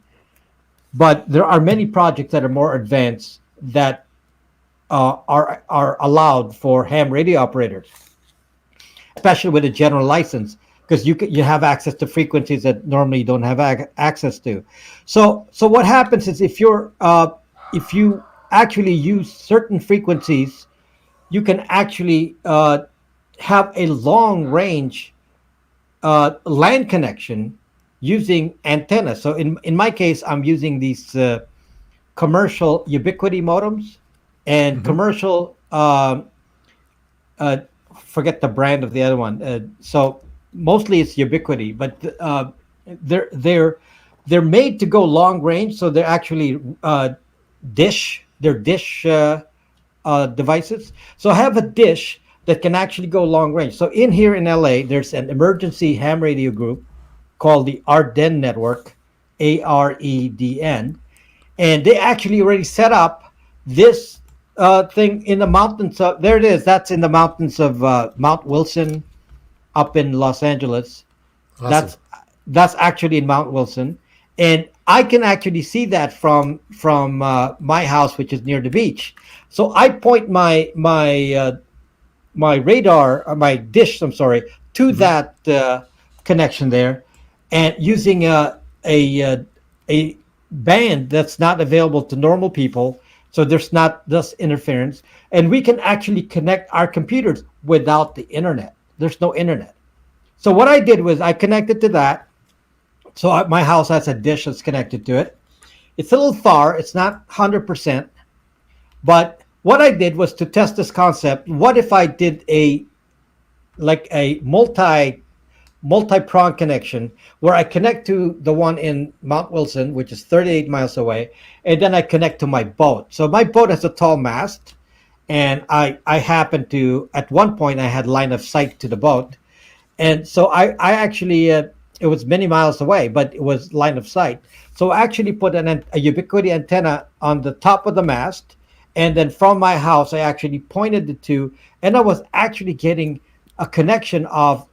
S2: but there are many projects that are more advanced that are allowed for ham radio operators, especially with a general license, because you have access to frequencies that normally you don't have access to. So what happens is if you actually use certain frequencies, you can actually have a long range LAN connection using antennas. So in my case, I'm using these commercial ubiquity modems and
S1: hmm
S2: commercial uh, forget the brand of the other one. So mostly it's ubiquity, but they're they're they're made to go long range. So they're actually dish devices. So I have a dish that can actually go long range. So in here in LA, there's an emergency ham radio group called the Arden Network, AREDN, and they actually already set up this thing in the mountains. There it is. That's in the mountains of Mount Wilson, up in Los Angeles.
S1: Awesome.
S2: That's that's actually in Mount Wilson, and I can actually see that from my house, which is near the beach. So I point my radar, my dish, I'm sorry, to
S1: Hmm.
S2: that connection there, and using a band that's not available to normal people, so there's not this interference, and we can actually connect our computers without the internet. There's no internet. So what I did was I connected to that. So my house has a dish that's connected to it. It's a little far. It's not 100%. But what I did was to test this concept. What if I did a multi-prong connection where I connect to the one in Mount Wilson, which is 38 miles away, and then I connect to my boat. So my boat has a tall mast, and I happened to, at one point I had line of sight to the boat, and so I actually it was many miles away, but it was line of sight. So I actually put a ubiquity antenna on the top of the mast, and then from my house I actually pointed the two, and I was actually getting a connection of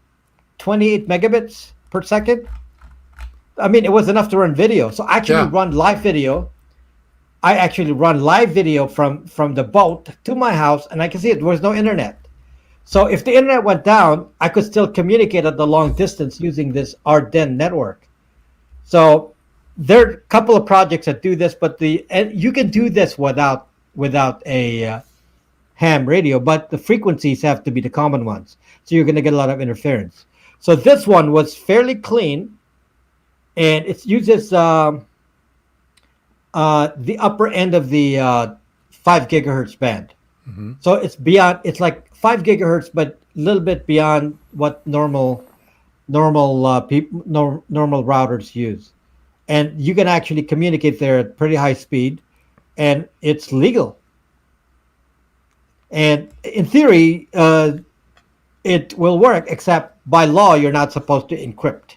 S2: 28 megabits per second. I mean, it was enough to run video. So I actually
S1: Yeah.
S2: run live video. I actually run live video from the boat to my house, and I can see it. There was no internet. So if the internet went down, I could still communicate at the long distance using this Arden network. So there are a couple of projects that do this, but the and you can do this without without a ham radio, but the frequencies have to be the common ones. So you're going to get a lot of interference. So this one was fairly clean, and it uses the upper end of the 5 gigahertz band. So it's beyond. It's like 5 gigahertz, but a little bit beyond what normal routers use. And you can actually communicate there at pretty high speed, and it's legal. And in theory, it will work, except by law, you're not supposed to encrypt.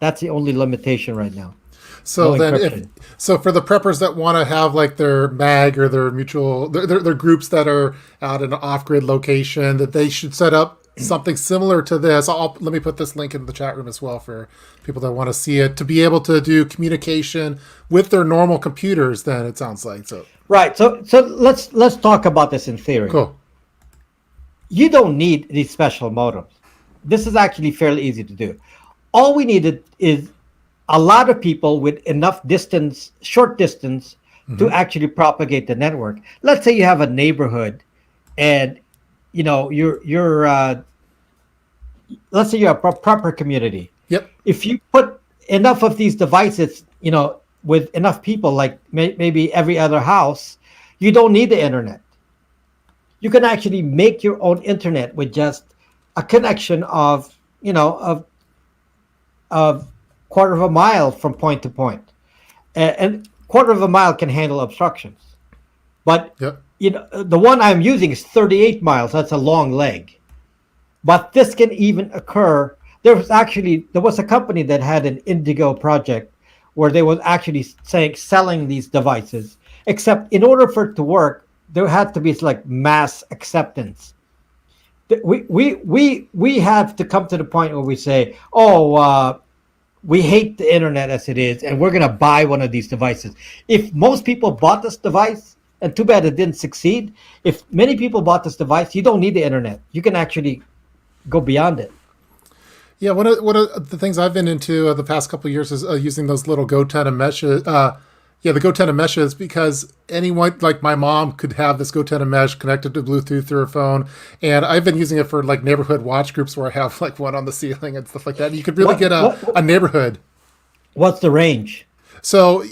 S2: That's the only limitation right now.
S1: So
S2: No
S1: then,
S2: encryption.
S1: so for the preppers that want to have like their mag or their mutual, their groups that are out in an off-grid location, that they should set up something similar to this. Let me put this link in the chat room as well for people that want to see it, to be able to do communication with their normal computers. Then it sounds like so.
S2: Right. So let's talk about this in theory.
S1: Cool.
S2: You don't need these special modems. This is actually fairly easy to do. All we needed is a lot of people with enough distance, short distance, to actually propagate the network. Let's say you have a neighborhood, and let's say you're a proper community.
S1: Yep.
S2: If you put enough of these devices, with enough people, like maybe every other house, you don't need the internet. You can actually make your own internet with just a connection of quarter of a mile from point to point. And quarter of a mile can handle obstructions. But
S1: Yep.
S2: the one I'm using is 38 miles. That's a long leg. But this can even occur. There was a company that had an Indigo project where they was actually selling these devices. Except in order for it to work, there had to be like mass acceptance. We have to come to the point where we say, we hate the internet as it is, and we're going to buy one of these devices. If most people bought this device, and too bad it didn't succeed, if many people bought this device, you don't need the internet. You can actually go beyond it.
S1: Yeah, one of the things I've been into the past couple of years is using those little GoTenna meshes. The GoTenna meshes, because anyone like my mom could have this GoTenna mesh connected to Bluetooth through her phone, and I've been using it for like neighborhood watch groups where I have like one on the ceiling and stuff like that. And you could really get a neighborhood.
S2: What's the range?
S1: So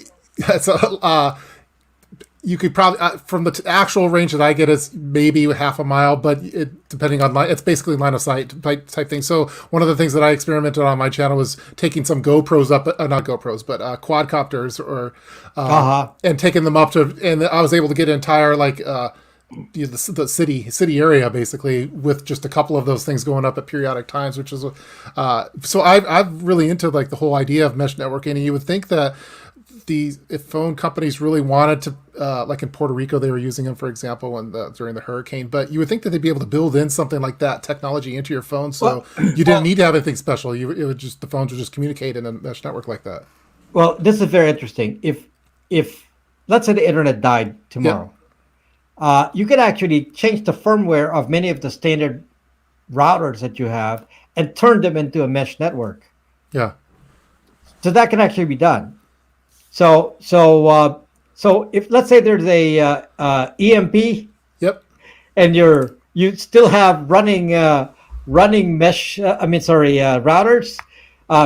S1: you could probably from the actual range that I get is maybe half a mile, but depending on it's basically line of sight type thing. So one of the things that I experimented on my channel was taking some GoPros up, not GoPros, but quadcopters and taking them up to, and I was able to get an entire the city area basically with just a couple of those things going up at periodic times, which is so I'm really into like the whole idea of mesh networking, and you would think that if phone companies really wanted to, like in Puerto Rico, they were using them, for example, during the hurricane. But you would think that they'd be able to build in something like that technology into your phone, so you didn't need to have anything special. The phones would just communicate in a mesh network like that.
S2: Well, this is very interesting. If let's say the internet died tomorrow, you could actually change the firmware of many of the standard routers that you have and turn them into a mesh network.
S1: Yeah.
S2: So that can actually be done. So if let's say there's a EMP, and you still have running mesh, routers,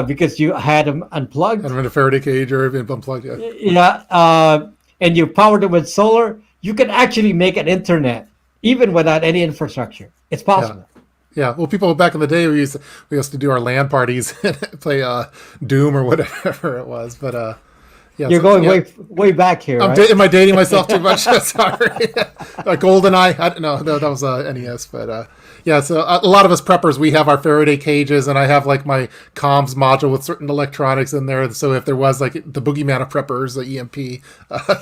S2: because you had them unplugged.
S1: And in a Faraday cage or unplugged,
S2: and you powered them with solar, you can actually make an internet even without any infrastructure. It's possible.
S1: Yeah, well, people back in the day, we used to do our LAN parties and play Doom or whatever it was, but. Yeah,
S2: you're going way back here. Right?
S1: Am I dating myself too much? Sorry. GoldenEye. I don't know. No, that was NES. But so a lot of us preppers, we have our Faraday cages, and I have like my COMMS module with certain electronics in there. So if there was like the boogeyman of preppers, the EMP,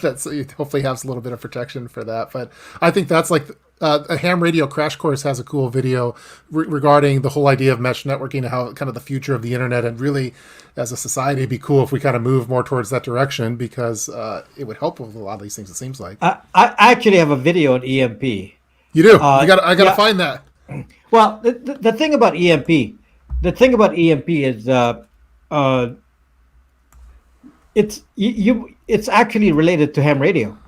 S1: that's hopefully has a little bit of protection for that. But I think that's like a ham radio crash course has a cool video regarding the whole idea of mesh networking and how kind of the future of the internet, and really as a society it'd be cool if we kind of move more towards that direction, because it would help with a lot of these things, it seems like.
S2: I actually have a video on EMP.
S1: You do? I gotta find that.
S2: Well, the thing about EMP is it's actually related to ham radio.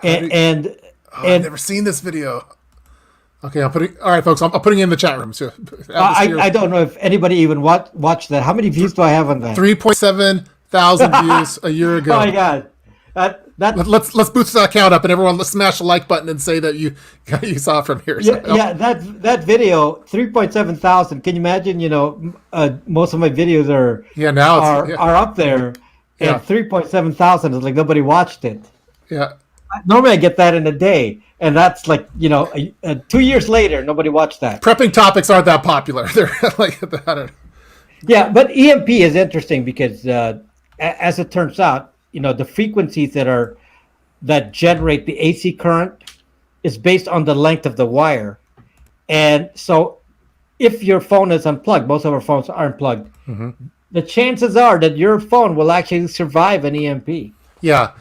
S2: And
S1: I've never seen this video. Okay, all right, folks, I'm putting it in the chat room. So
S2: I don't know if anybody even watched that. How many views do I have on that?
S1: 3.7 thousand views a year ago.
S2: Oh my God.
S1: Let's boost that count up, and everyone, let's smash the like button and say that you saw it from here. So,
S2: that video 3.7 thousand. Can you imagine? Most of my videos are up there, and 3.7 thousand is like nobody watched it.
S1: Yeah.
S2: Normally I get that in a day, and that's like 2 years later nobody watched that.
S1: Prepping topics aren't that popular. They're like, I don't know.
S2: Yeah, but EMP is interesting because as it turns out, the frequencies that generate the AC current is based on the length of the wire. And so if your phone is unplugged, most of our phones are unplugged, the chances are that your phone will actually survive an EMP.
S1: Yeah.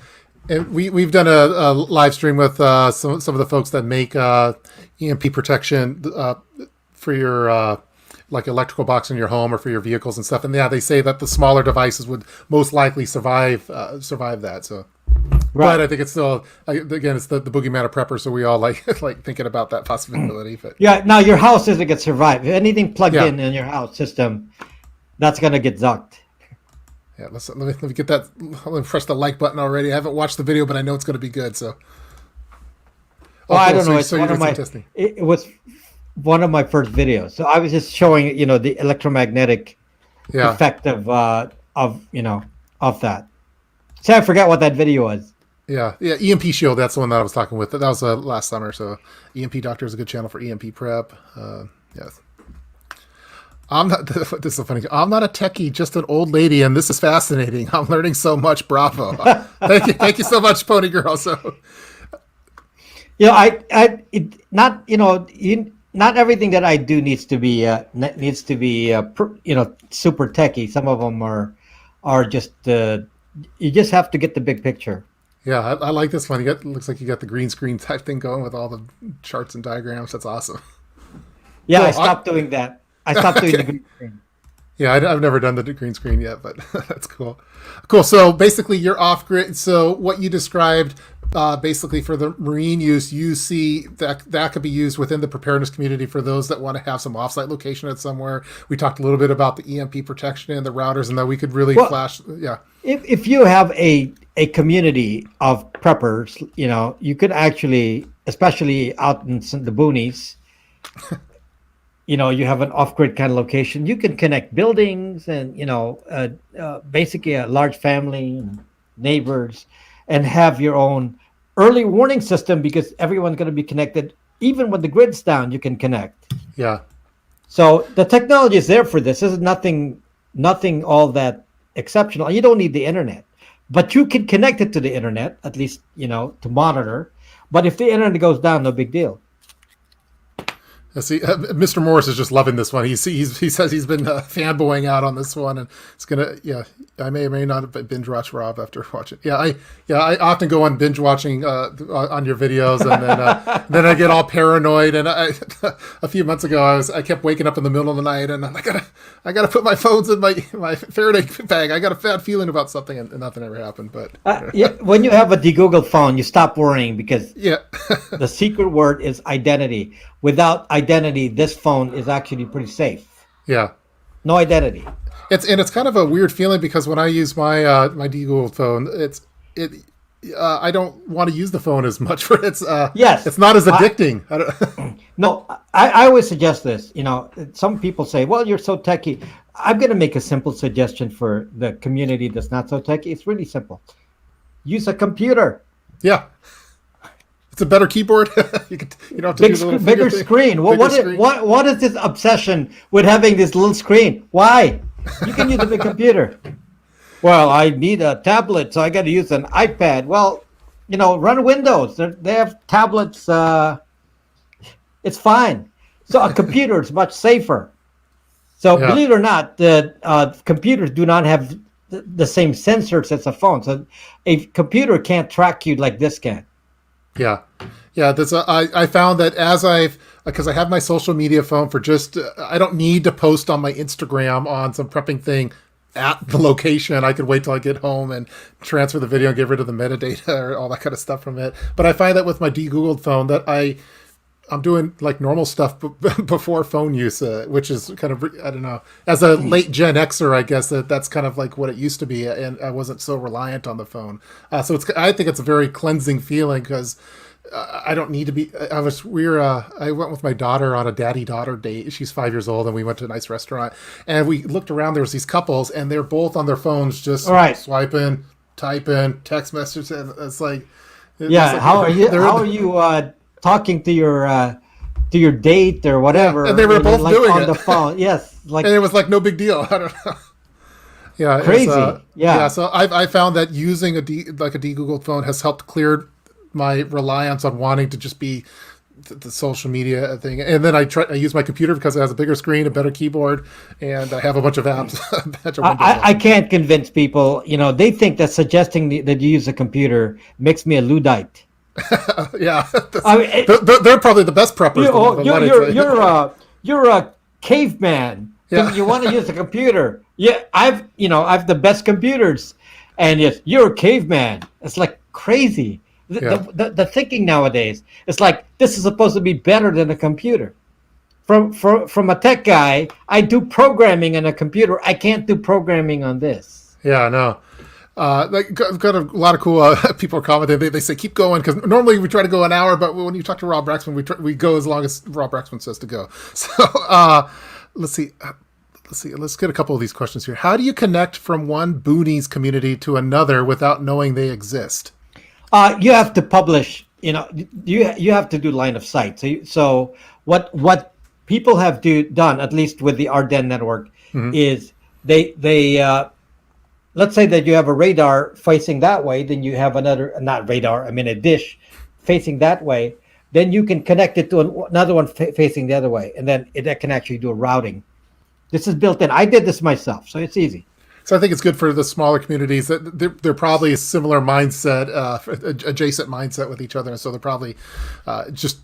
S1: And we've done a live stream with some of the folks that make EMP protection for your like electrical box in your home or for your vehicles and stuff. And they say that the smaller devices would most likely survive that. So, But I think it's still, again, it's the boogeyman of preppers. So we all like thinking about that possibility. But
S2: yeah, now your house isn't going to survive. If anything plugged in your house system, that's going to get zucked.
S1: Yeah, let me get that. Let me press the like button already. I haven't watched the video, but I know it's going to be good. So,
S2: I don't know. It was one of my first videos. So I was just showing, the electromagnetic effect of that. So I forgot what that video was.
S1: Yeah, EMP Shield. That's the one that I was talking with. That was last summer. So EMP Doctor is a good channel for EMP prep. Yes. This is so funny. I'm not a techie, just an old lady, and this is fascinating. I'm learning so much. Bravo! Thank you so much, Pony Girl. So,
S2: not everything that I do needs to be super techie. Some of them are just you just have to get the big picture.
S1: Yeah, I like this one. Looks like you got the green screen type thing going with all the charts and diagrams. That's awesome.
S2: Yeah, I stopped doing that. I stopped doing the green screen.
S1: Yeah, I've never done the green screen yet, but that's cool. Cool. So basically, you're off grid. So what you described, basically for the marine use, you see that could be used within the preparedness community for those that want to have some offsite location at somewhere. We talked a little bit about the EMP protection and the routers, and that we could really flash. Yeah.
S2: If you have a community of preppers, you could actually, especially out in the boonies. You have an off-grid kind of location. You can connect buildings and, basically a large family, neighbors, and have your own early warning system because everyone's going to be connected. Even when the grid's down, you can connect.
S1: Yeah.
S2: So the technology is there for this. This is nothing all that exceptional. You don't need the internet, but you can connect it to the internet, at least, to monitor. But if the internet goes down, no big deal.
S1: See, Mr. Morris is just loving this one. He says he's been fanboying out on this one, and it's gonna. Yeah, I may or may not have binge watch Rob after watching. I often go on binge watching on your videos, and then I get all paranoid. And a few months ago, I kept waking up in the middle of the night, and I gotta put my phones in my Faraday bag. I got a bad feeling about something, and nothing ever happened. But
S2: when you have a de-Googled phone, you stop worrying because
S1: the
S2: secret word is identity. Without identity, this phone is actually pretty safe.
S1: Yeah.
S2: No identity.
S1: It's kind of a weird feeling because when I use my my de-Googled phone, I don't want to use the phone as much for it's not as addicting.
S2: No, I always suggest this. Some people say, "Well, you're so techie." I'm going to make a simple suggestion for the community that's not so techie. It's really simple. Use a computer.
S1: Yeah. It's a better keyboard. You don't have to do the little
S2: bigger screen. What is this obsession with having this little screen? Why? You can use a big computer. Well, I need a tablet, so I got to use an iPad. Well, run Windows. They have tablets. It's fine. So a computer is much safer. So believe it or not, the computers do not have the same sensors as a phone. So a computer can't track you like this can.
S1: Yeah. I found that because I have my social media phone for just, I don't need to post on my Instagram on some prepping thing at the location. I could wait till I get home and transfer the video and get rid of the metadata or all that kind of stuff from it. But I find that with my de-Googled phone that I'm doing like normal stuff before phone use, which is kind of, I don't know, as a late Gen Xer, I guess that's kind of like what it used to be. And I wasn't so reliant on the phone. So I think it's a very cleansing feeling because I don't need to be, I went with my daughter on a daddy-daughter date. She's 5 years old and we went to a nice restaurant and we looked around, there was these couples and they're both on their phones, just swiping, typing, text messages. And it's like,
S2: how are you talking to your date or whatever?
S1: Yeah, and they were both
S2: like
S1: doing
S2: on
S1: it
S2: the phone. Yes, like,
S1: and it was like no big deal. I don't know. Yeah,
S2: crazy.
S1: Yeah. So I found that using a de-Googled phone has helped clear my reliance on wanting to just be the social media thing. And then I use my computer because it has a bigger screen, a better keyboard, and I have a bunch of apps.
S2: I can't convince people. They think that suggesting that you use a computer makes me a Luddite.
S1: Yeah, they're probably the best preppers.
S2: You're a caveman. Yeah. You want to use a computer. Yeah, I've the best computers, and yes, you're a caveman. It's like crazy. The thinking nowadays, it's like this is supposed to be better than a computer. From a tech guy, I do programming on a computer. I can't do programming on this.
S1: Yeah, I know. Got a lot of cool people are commenting. They say keep going because normally we try to go an hour, but when you talk to Rob Braxman, we go as long as Rob Braxman says to go. So let's see. Let's get a couple of these questions here. How do you connect from one boonies community to another without knowing they exist?
S2: You have to publish. You have to do line of sight. So what people have done, at least with the Ardennes network, is they let's say that you have a radar facing that way, then you have a dish facing that way. Then you can connect it to another one facing the other way, and then that can actually do a routing. This is built in. I did this myself, so it's easy.
S1: So I think it's good for the smaller communities that they're probably a similar mindset, adjacent mindset with each other. And so they're probably just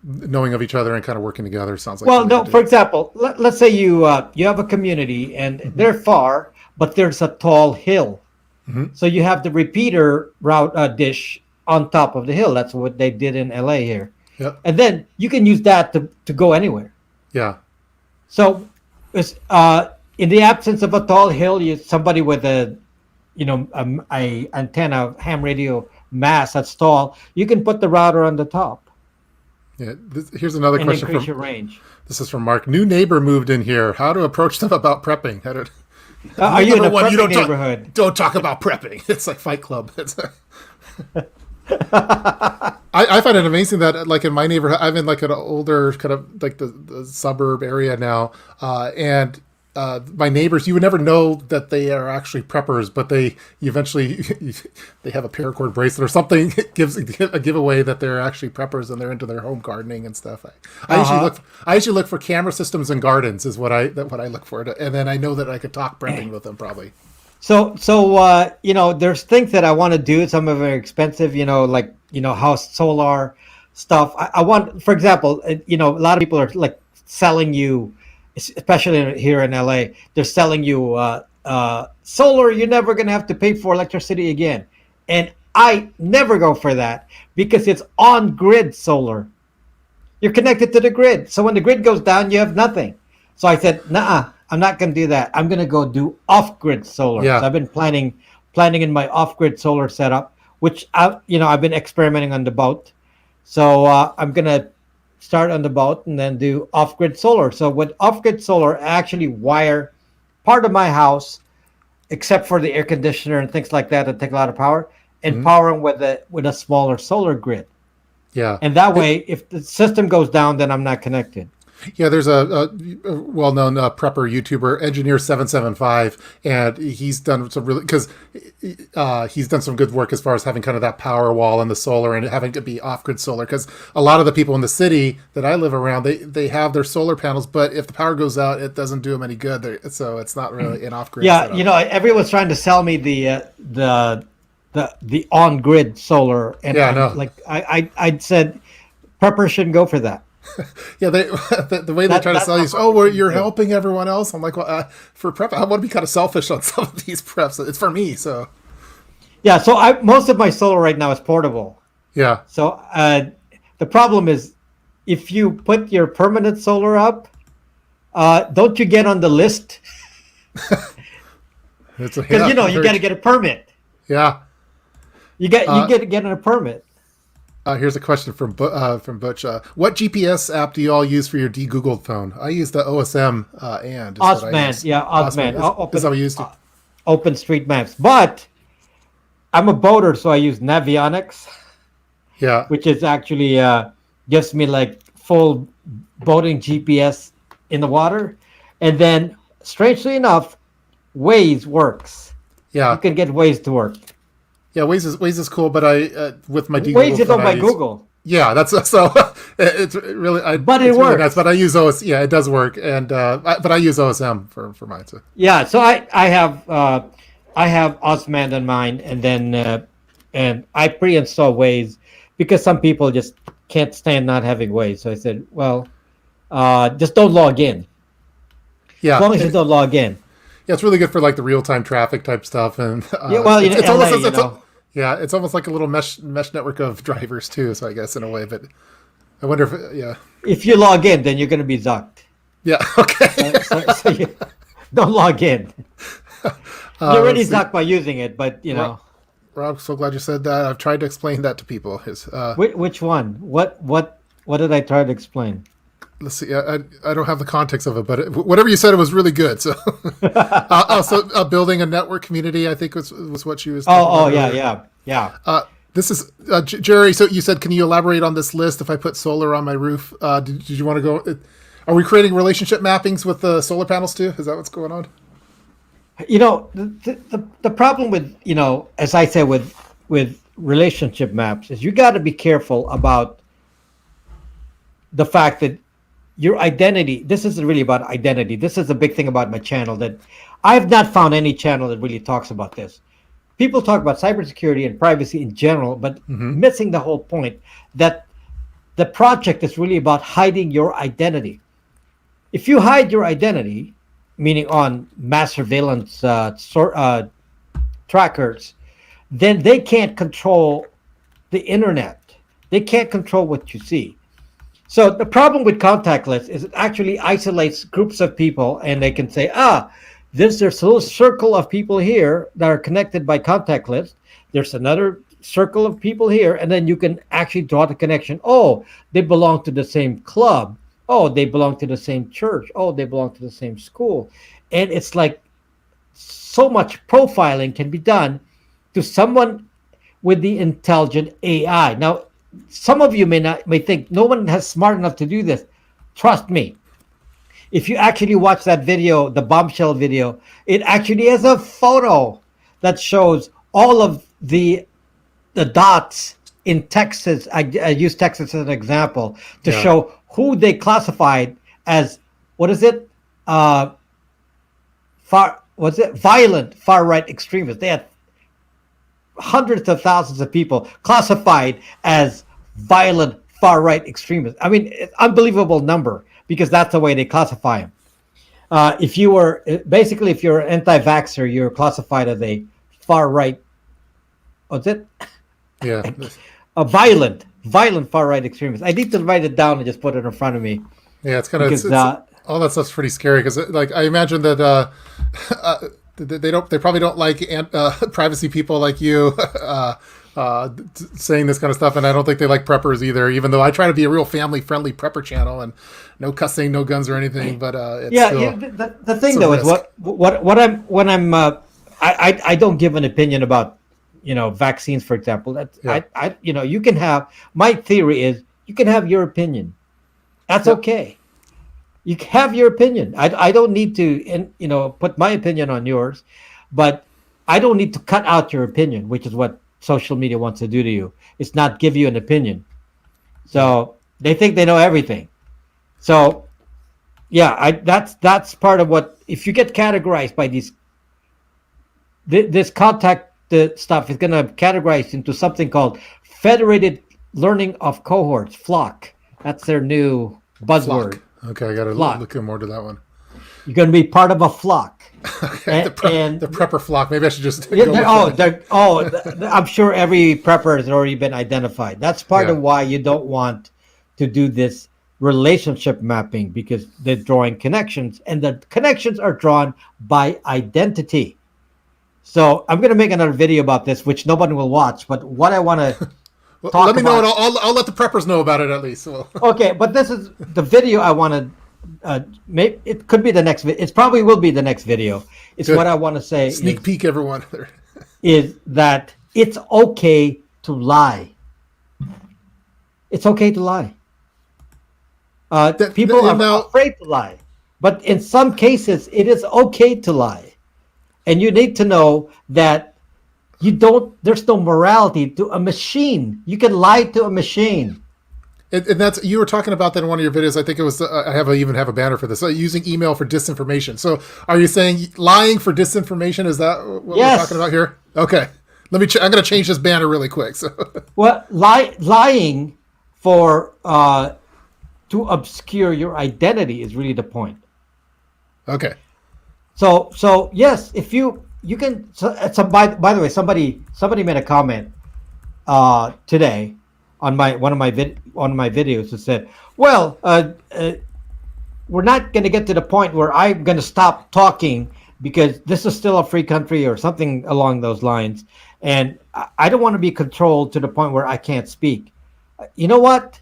S1: knowing of each other and kind of working together. Sounds like.
S2: Well, no. For example, let's say you have a community and they're far, but there's a tall hill. So you have the repeater route dish on top of the hill. That's what they did in LA here.
S1: Yep.
S2: And then you can use that to go anywhere.
S1: Yeah.
S2: So it's in the absence of a tall hill, somebody with a antenna ham radio mast that's tall, you can put the router on the top.
S1: Yeah. Here's another question.
S2: Increase your range.
S1: This is from Mark. New neighbor moved in here. How to approach them about prepping?
S2: Are you in a prepping neighborhood?
S1: Don't talk about prepping. It's like Fight Club. I find it amazing that like in my neighborhood, I'm in like an older kind of like the suburb area now, and my neighbors, you would never know that they are actually preppers, but they eventually they have a paracord bracelet or something. It gives a giveaway that they're actually preppers and they're into their home gardening and stuff. I usually look for camera systems and gardens is what I look for, and then I know that I could talk prepping with them probably.
S2: So there's things that I want to do. Some are very expensive, like house solar stuff. I want, for example, a lot of people are like selling you, especially here in LA, they're selling you solar. You're never going to have to pay for electricity again. And I never go for that because it's on-grid solar. You're connected to the grid. So when the grid goes down, you have nothing. So I said, nah, I'm not going to do that. I'm going to go do off-grid solar.
S1: Yeah.
S2: So I've been planning in my off-grid solar setup, which I've been experimenting on the boat. So I'm going to start on the boat and then do off-grid solar. So with off-grid solar, I actually wire part of my house, except for the air conditioner and things like that take a lot of power, and power them with a smaller solar grid.
S1: Yeah.
S2: And that way, if the system goes down, then I'm not connected.
S1: Yeah, there's a well-known prepper YouTuber, Engineer775, and he's done some really he's done some good work as far as having kind of that power wall and the solar and having to be off-grid solar. Because a lot of the people in the city that I live around, they have their solar panels, but if the power goes out, it doesn't do them any good. So it's not really an off-grid.
S2: Yeah,
S1: setup.
S2: Everyone's trying to sell me the on-grid solar, and
S1: yeah, no.
S2: like I said, prepper shouldn't go for that.
S1: Yeah, they the way they try to
S2: That's
S1: sell you
S2: how
S1: is, oh,
S2: corporate
S1: well,
S2: things
S1: you're
S2: do.
S1: helping everyone else. I'm like, well, for prep, I want to be kind of selfish on some of these preps. It's for me, so
S2: Yeah, so I most of my solar right now is portable.
S1: yeah,
S2: So the problem is, if you put your permanent solar up, don't you get on the list?
S1: it's a
S2: Because
S1: yeah,
S2: you
S1: very
S2: got to get a permit.
S1: yeah.
S2: You
S1: Uh,
S2: get to get a permit.
S1: Here's a question from Butch. What GPS app do you all use for your de-Googled phone? I use the OSM and is what I
S2: Osman,
S1: use.
S2: yeah,
S1: Osman
S2: Osman,
S1: is how we used to.
S2: Open Street Maps. But I'm a boater, so I use Navionics,
S1: Yeah,
S2: which is actually gives me like full boating GPS in the water, and then strangely enough, Waze works. You
S1: yeah,
S2: can get Waze to work.
S1: yeah. Waze is cool, but I with my
S2: Waze
S1: de-Googled
S2: is
S1: phone
S2: owned
S1: I
S2: by
S1: use.
S2: Google,
S1: Yeah, that's so.
S2: but it
S1: It's really nice. But
S2: works.
S1: I use OS. Yeah, it does work, and but I use OSM for mine. So
S2: Yeah, so I have Osman on mine, and I pre-install Waze because some people just can't stand not having Waze. So I said, well, just don't log in. As
S1: yeah,
S2: long as you
S1: it,
S2: don't log in.
S1: yeah, it's really good for like the real time traffic type stuff, and
S2: Yeah, well,
S1: it's almost
S2: LA,
S1: yeah, it's almost like a little mesh network of drivers too. So I guess in a way, but I wonder if yeah,
S2: if you log in, then you're going to be zucked.
S1: yeah, okay.
S2: So you don't log in. You're already
S1: Let's see.
S2: zucked by using it, but
S1: Rob, so glad you said that. I've tried to explain that to people. Is
S2: which one? What did I try to explain?
S1: let's see. I don't have the context of it, but whatever you said, it was really good. So also building a network community, I think was what she was talking
S2: Oh,
S1: about
S2: yeah,
S1: earlier.
S2: yeah.
S1: This is Jerry. So you said, can you elaborate on this list? If I put solar on my roof, did you want to go? Are we creating relationship mappings with the solar panels too? Is that what's going on?
S2: The problem with, as I said, with relationship maps is you got to be careful about the fact that your identity, this is really about identity. This is a big thing about my channel, that I've not found any channel that really talks about this. People talk about cybersecurity and privacy in general, but missing the whole point that the project is really about hiding your identity. If you hide your identity, meaning on mass surveillance trackers, then they can't control the internet. They can't control what you see. So the problem with contactless is it actually isolates groups of people, and they can say, there's a little circle of people here that are connected by contactless. There's another circle of people here, and then you can actually draw the connection. Oh, they belong to the same club. Oh, they belong to the same church. Oh, they belong to the same school. And it's like so much profiling can be done to someone with the intelligent AI. Now, some of you may think no one has smart enough to do this. Trust me. If you actually watch that video, the bombshell video, it actually has a photo that shows all of the dots in Texas. I use Texas as an example to
S1: Yeah.
S2: show who they classified as, what is it? Violent far right extremists. They had hundreds of thousands of people classified as violent far right extremists. I mean, it's unbelievable number because that's the way they classify them. If you're an anti-vaxxer, you're classified as a far right. What's it?
S1: Yeah.
S2: A violent far right extremist. I need to write it down and just put it in front of me
S1: Yeah, it's kind of
S2: because
S1: all that stuff's pretty scary because like I imagine that they probably don't like privacy people like you saying this kind of stuff, and I don't think they like preppers either. Even though I try to be a real family friendly prepper channel and no cussing, no guns or anything, but it's still,
S2: the thing though is I don't give an opinion about vaccines, for example. You can have, my theory is you can have your opinion. That's okay. You can have your opinion. I don't need to put my opinion on yours, but I don't need to cut out your opinion, which is what social media wants to do to you. It's not give you an opinion. So they think they know everything. So yeah, that's part of what, if you get categorized by this contact stuff is going to categorize into something called federated learning of cohorts, flock. That's their new buzzword.
S1: Flock. Okay, I got to
S2: Flock.
S1: look more to that one.
S2: You're going to be part of a flock.
S1: Okay, the prepper flock. Maybe I should just
S2: Yeah,
S1: go with that.
S2: I'm sure every prepper has already been identified. That's part
S1: Yeah.
S2: of why you don't want to do this relationship mapping, because they're drawing connections, and the connections are drawn by identity. So I'm going to make another video about this, which nobody will watch. But what I want to
S1: Well, let
S2: talk
S1: me know, and
S2: about.
S1: I'll let the preppers know about it at least. Well,
S2: Okay, but this is the video I want to. Maybe it could be the next. It probably will be the next video. It's
S1: good.
S2: what I want to say
S1: Sneak peek, everyone.
S2: is that it's okay to lie. It's okay to lie. People are
S1: Now,
S2: afraid to lie, but in some cases, it is okay to lie, and you need to know that you don't. There's no morality to a machine. You can lie to a machine.
S1: and that's you were talking about that in one of your videos. I think it was. Even have a banner for this. Using email for disinformation. So, are you saying lying for disinformation? Is that what
S2: Yes.
S1: we're talking about here? Okay. Let me. I'm going to change this banner really quick. So,
S2: Well, lying for to obscure your identity is really the point.
S1: okay.
S2: So yes, if you can. By the way, somebody made a comment today on one of my videos that said, "Well, we're not going to get to the point where I'm going to stop talking because this is still a free country," or something along those lines, and I don't want to be controlled to the point where I can't speak. You know what?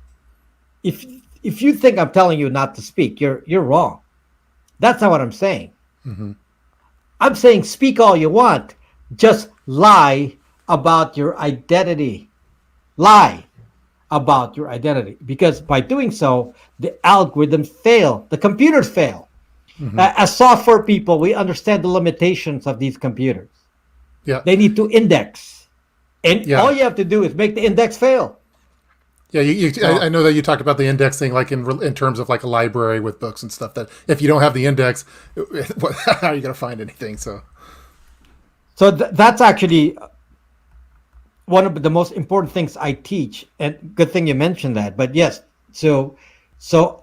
S2: If if you think I'm telling you not to speak, you're wrong. That's not what I'm saying. I'm saying speak all you want, just lie about your identity. Lie about your identity, because by doing so, the algorithms fail, the computers fail. As software people, we understand the limitations of these computers.
S1: Yeah.
S2: They need to index, and
S1: Yeah.
S2: all you have to do is make the index fail.
S1: Yeah, I know that you talked about the indexing, like in terms of like a library with books and stuff. That if you don't have the index, how are you going to find anything? So
S2: That's actually one of the most important things I teach, and good thing you mentioned that. But yes, so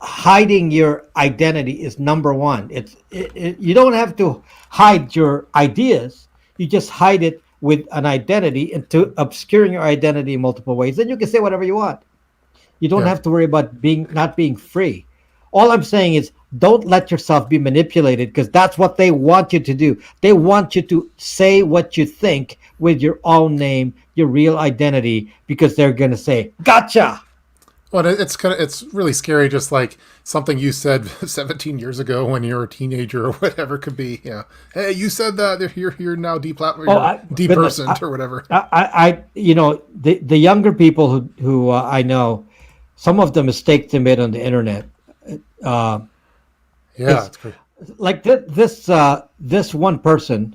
S2: hiding your identity is number one. You don't have to hide your ideas. You just hide it with an identity, and to obscuring your identity in multiple ways. Then you can say whatever you want. You don't
S1: Yeah.
S2: have to worry about not being free. All I'm saying is don't let yourself be manipulated, because that's what they want you to do. They want you to say what you think with your own name, your real identity, because they're going to say, "Gotcha."
S1: well, it's really scary. Just like something you said 17 years ago when you were a teenager or whatever could be. Yeah, hey, you said that you're now depersoned or whatever.
S2: The younger people who I know, some of the mistakes they made on the internet.
S1: Yeah, it's great.
S2: Like this one person,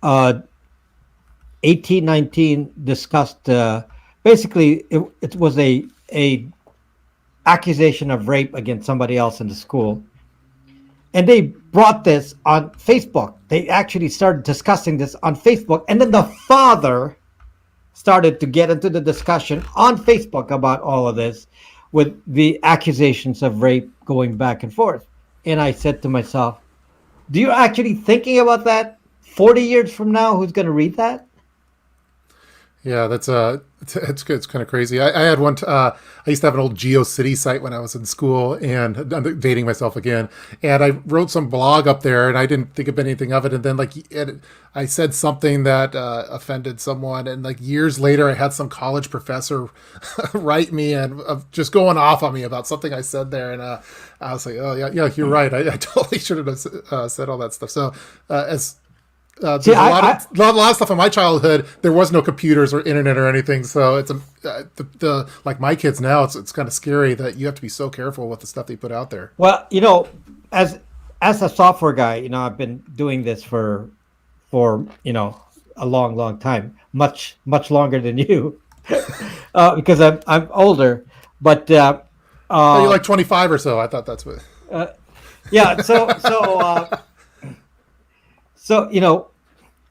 S2: 1819, discussed basically it was a accusation of rape against somebody else in the school, and they brought this on Facebook. They actually started discussing this on Facebook, and then the father started to get into the discussion on Facebook about all of this, with the accusations of rape going back and forth. And I said to myself, do you actually thinking about that 40 years from now? Who's going to read that?
S1: Yeah, it's good. It's kind of crazy. I had one. I used to have an old GeoCity site when I was in school, and I'm dating myself again. And I wrote some blog up there, and I didn't think of anything of it. And then I said something that offended someone, and like years later, I had some college professor write me and just going off on me about something I said there, and I was like, oh yeah, you're right. I totally should have said all that stuff. So there's a lot of stuff in my childhood. There was no computers or internet or anything, so it's like my kids now. It's kind of scary that you have to be so careful with the stuff they put out there.
S2: Well, as a software guy, I've been doing this for a long time, much longer than you, because I'm older. But
S1: You're like 25 or so. I thought that's what.
S2: yeah. So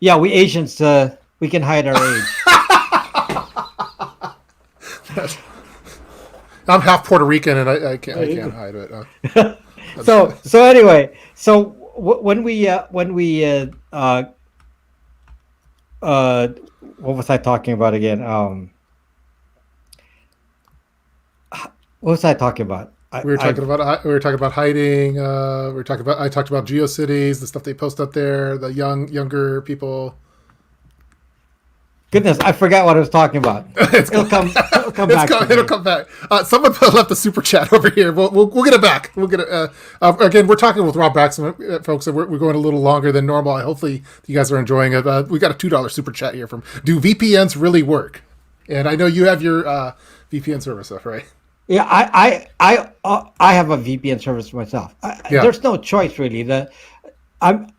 S2: yeah, we Asians, we can hide our age.
S1: I'm half Puerto Rican, and I can't hide it.
S2: So anyway, when we what was I talking about again? What was I talking about?
S1: We were talking about hiding. I talked about GeoCities, the stuff they post up there, the younger people.
S2: Goodness, I forgot what I was talking about. It'll come back.
S1: It'll come back. Someone left a super chat over here. We'll get it back. We'll get it. Again, we're talking with Rob Braxman, folks. So we're going a little longer than normal. Hopefully, you guys are enjoying it. We got a $2 super chat here from. Do VPNs really work? And I know you have your VPN service stuff, right?
S2: Yeah, I have a VPN service myself. There's no choice really.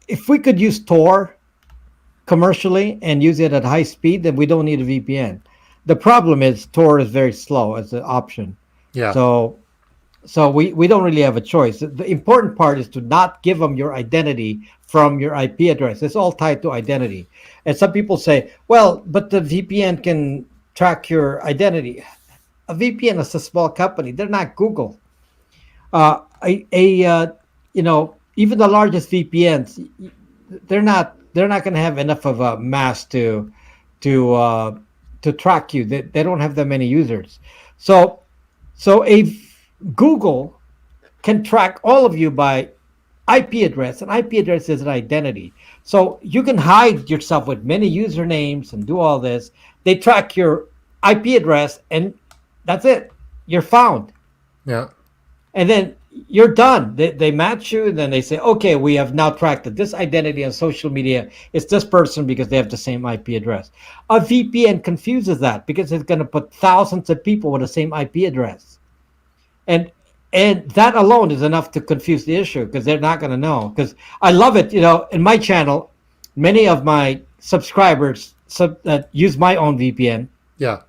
S2: If we could use Tor commercially and use it at high speed, then we don't need a VPN. The problem is Tor is very slow as an option.
S1: Yeah.
S2: So we don't really have a choice. The important part is to not give them your identity from your IP address. It's all tied to identity. And some people say, well, but the VPN can track your identity. A VPN is a small company. They're not Google. Even the largest VPNs, they're not going to have enough of a mass to track you. They don't have that many users. So Google can track all of you by IP address, and IP address is an identity. So you can hide yourself with many usernames and do all this. They track your IP address, and that's it. You're found.
S1: Yeah.
S2: And then you're done. They match you, and then they say, okay, we have now tracked that this identity on social media is this person because they have the same IP address. A VPN confuses that because it's going to put thousands of people with the same IP address. And that alone is enough to confuse the issue because they're not going to know. Because I love it. In my channel, many of my subscribers use my own VPN.
S1: Yeah.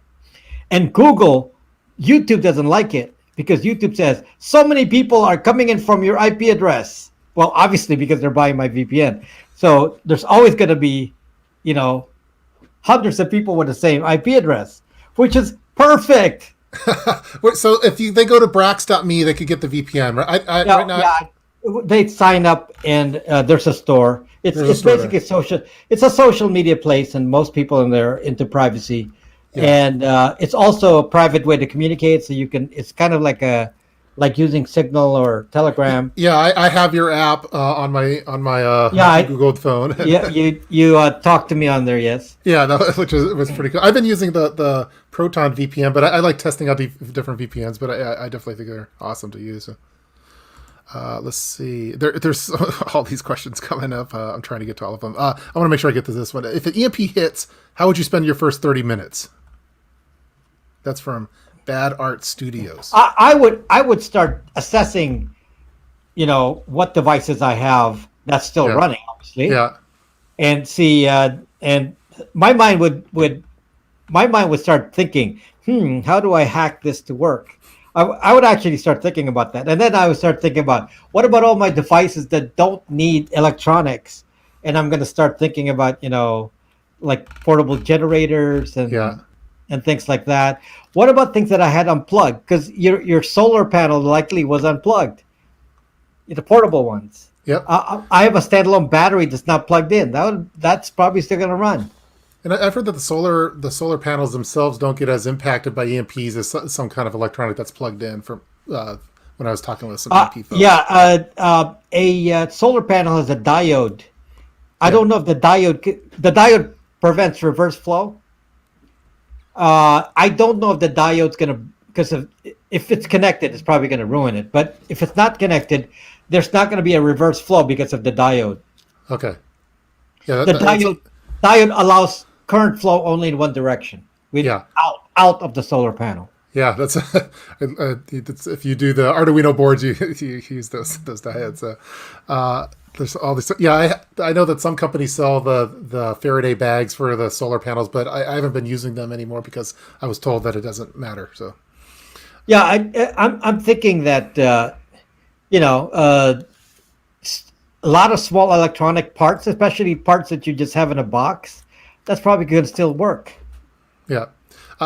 S2: And YouTube doesn't like it because YouTube says so many people are coming in from your IP address. Well, obviously because they're buying my VPN. So there's always going to be, hundreds of people with the same IP address, which is perfect.
S1: So if they go to brax.me, they could get the VPN, right? Right now,
S2: they sign up and there's a store. It's basically social. It's a social media place, and most people in there are into privacy. Yeah. And it's also a private way to communicate, so you can. It's kind of like using Signal or Telegram.
S1: Yeah, I have your app on my Google phone.
S2: Yeah, you talk to me on there, yes.
S1: Yeah, which was pretty cool. I've been using the Proton VPN, but I like testing out different VPNs. But I definitely think they're awesome to use. Let's see. There's all these questions coming up. I'm trying to get to all of them. I want to make sure I get to this one. If an EMP hits, how would you spend your first 30 minutes? That's from Bad Art Studios.
S2: I would start assessing, what devices I have that's still running, obviously.
S1: Yeah.
S2: And see, and my mind would start thinking, how do I hack this to work? I would actually start thinking about that. And then I would start thinking about, what about all my devices that don't need electronics? And I'm going to start thinking about, like portable generators and things like that. What about things that I had unplugged? Because your solar panel likely was unplugged. The portable ones.
S1: Yep.
S2: I have a standalone battery that's not plugged in. That's probably still going to run.
S1: And I've heard that the solar panels themselves don't get as impacted by EMPs as some kind of electronic that's plugged in. From when I was talking with some EMP folks.
S2: Yeah, a solar panel has a diode. I don't know if the diode prevents reverse flow. I don't know if the diode's going to, because if it's connected, it's probably going to ruin it. But if it's not connected, there's not going to be a reverse flow because of the diode.
S1: Okay. Yeah.
S2: The diode allows current flow only in one direction. Out of the solar panel.
S1: Yeah, that's if you do the Arduino boards, you use those diodes. There's all this. Yeah, I know that some companies sell the Faraday bags for the solar panels, but I haven't been using them anymore because I was told that it doesn't matter. So.
S2: Yeah, I'm thinking that a lot of small electronic parts, especially parts that you just have in a box, that's probably going to still work.
S1: Yeah.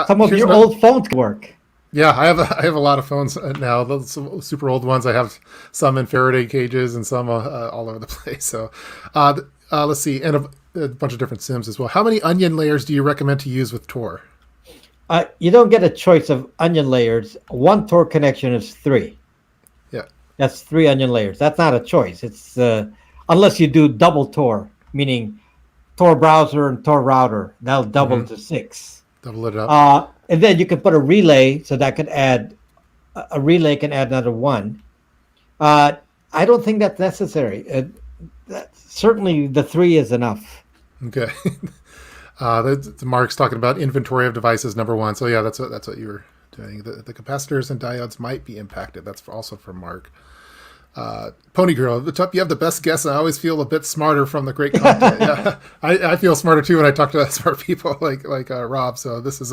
S2: Some of your old phones work.
S1: Yeah, I have a lot of phones now. Those super old ones. I have some in Faraday cages and some all over the place. So, let's see, and a bunch of different sims as well. How many onion layers do you recommend to use with Tor?
S2: You don't get a choice of onion layers. One Tor connection is three.
S1: Yeah.
S2: That's three onion layers. That's not a choice. It's unless you do double Tor, meaning Tor browser and Tor router. That'll double to six.
S1: Double it up.
S2: And then you can put a relay, so that could add a relay can add another one. I don't think that's necessary. Certainly, the three is enough.
S1: Okay. Mark's talking about inventory of devices, number one. So yeah, that's what you were doing. The capacitors and diodes might be impacted. That's also from Mark. Pony Girl, the top, you have the best guess. I always feel a bit smarter from the great content. Yeah, I feel smarter too when I talk to smart people like Rob. So this is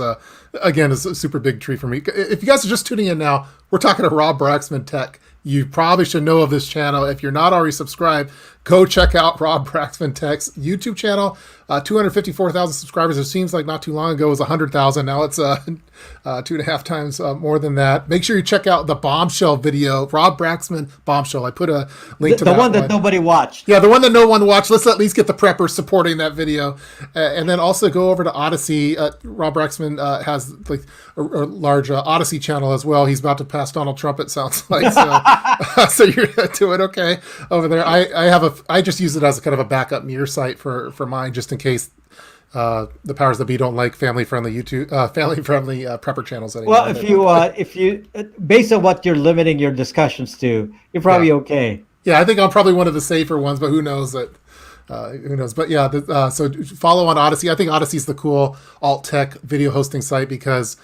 S1: again a super big treat for me. If you guys are just tuning in now, we're talking to Rob Braxman Tech. You probably should know of this channel. If you're not already subscribed, go check out Rob Braxman Tech's YouTube channel. 254,000 subscribers. It seems like not too long ago it was 100,000. Now it's 2.5 times more than that. Make sure you check out the bombshell video, Rob Braxman bombshell. I put a link to
S2: the
S1: that
S2: one that nobody watched.
S1: Yeah, the one that no one watched. Let's at least get the preppers supporting that video, and then also go over to Odyssey. Rob Braxman has like a large Odyssey channel as well. He's about to pass Donald Trump. It sounds like so. So you're doing okay over there. I just use it as a kind of a backup mirror site for mine, just in case the powers that be don't like family-friendly YouTube, family-friendly prepper channels anymore.
S2: Well, if you based on what you're limiting your discussions to, you're probably okay.
S1: Yeah, I think I'm probably one of the safer ones, but who knows that? Who knows? But yeah, so follow on Odyssey. I think Odyssey's the cool alt tech video hosting site because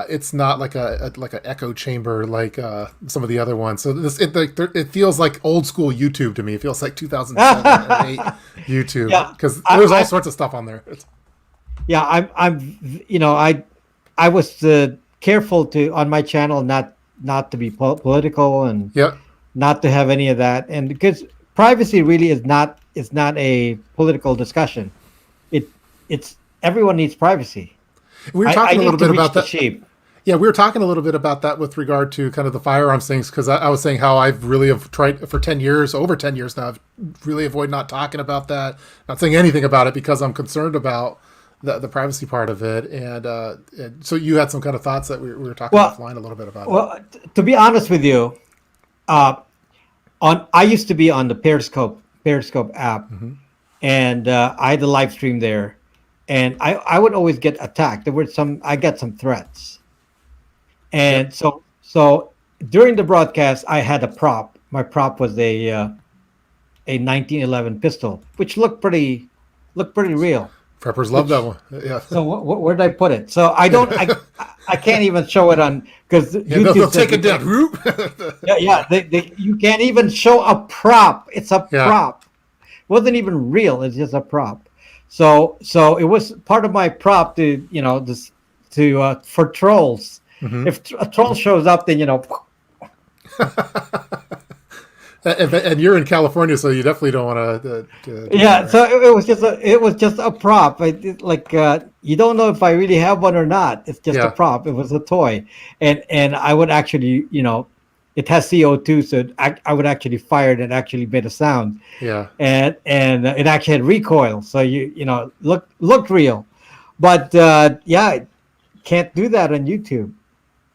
S1: it's not like an echo chamber like some of the other ones. So it feels like old school YouTube to me. It feels like 2007 or 8 YouTube because there's all sorts of stuff on there.
S2: Yeah, I was careful to on my channel not to be political and not to have any of that, and because privacy really is not a political discussion. It's everyone needs privacy.
S1: We were talking a little bit about that.
S2: Sheep.
S1: Yeah, we were talking a little bit about that with regard to kind of the firearms things, because I was saying how I've really have tried for 10 years, over 10 years now, I've really avoided not talking about that, not saying anything about it because I'm concerned about the privacy part of it. And so you had some kind of thoughts that we were talking offline a little bit about.
S2: Well, to be honest with you, I used to be on the Periscope app, and I had a live stream there. And I would always get attacked. I got some threats. And so during the broadcast, I had a prop. My prop was a 1911 pistol, which looked pretty real.
S1: Preppers love that one. Yeah.
S2: So where did I put it? So I can't even show it on because
S1: they'll take it down.
S2: You can't even show a prop. It's a prop. It wasn't even real. It's just a prop. So it was part of my prop for trolls. If a troll shows up, then
S1: and you're in California, so you definitely don't want to.
S2: So it was just a prop. You don't know if I really have one or not. It's just a prop. It was a toy, and I would actually, it has CO2, so I would actually fire it and actually made a sound.
S1: Yeah.
S2: And it actually had recoil, so looked real, but can't do that on YouTube.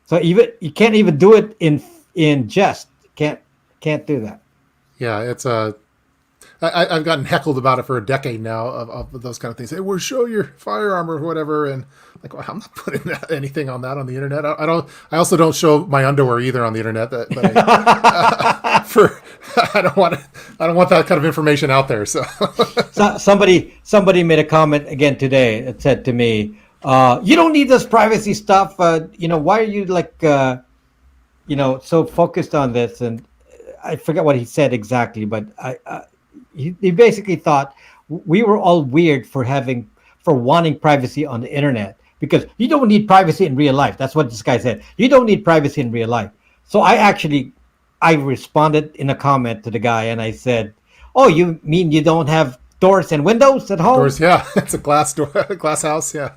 S2: So you can't even do it in jest. Can't do that.
S1: Yeah, it's I've gotten heckled about it for a decade now of those kind of things. Hey, well, show your firearm or whatever, and like, well, I'm not putting anything on that on the internet. I also don't show my underwear either on the internet. I don't want that kind of information out there. So
S2: somebody made a comment again today. It said to me, "You don't need this privacy stuff. Why are you so focused on this?" And I forget what he said exactly, but he basically thought we were all weird for wanting privacy on the internet because you don't need privacy in real life. That's what this guy said. You don't need privacy in real life. So I responded in a comment to the guy and I said, "Oh, you mean you don't have doors and windows at home?"
S1: Doors, yeah. It's a glass door, glass house, yeah.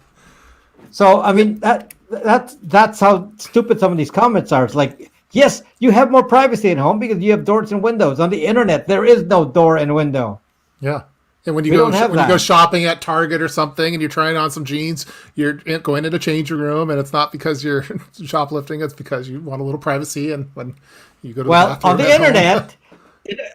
S2: So I mean that that's how stupid some of these comments are. It's like, yes, you have more privacy at home because you have doors and windows. On the internet, there is no door and window.
S1: Yeah. And when you
S2: We
S1: go
S2: don't have
S1: when you go
S2: that.
S1: shopping at Target or something and you're trying on some jeans, you're going in to change your room, and it's not because you're shoplifting, it's because you want a little privacy. And when you go to the
S2: Well,
S1: bathroom
S2: on the
S1: at home-
S2: internet,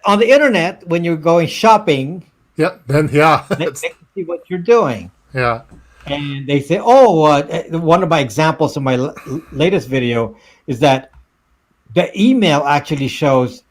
S2: on the internet, when you're going shopping,
S1: yeah, then yeah,
S2: they can see what you're doing.
S1: yeah,
S2: And they say, oh, one of my examples in my latest video is that the email actually shows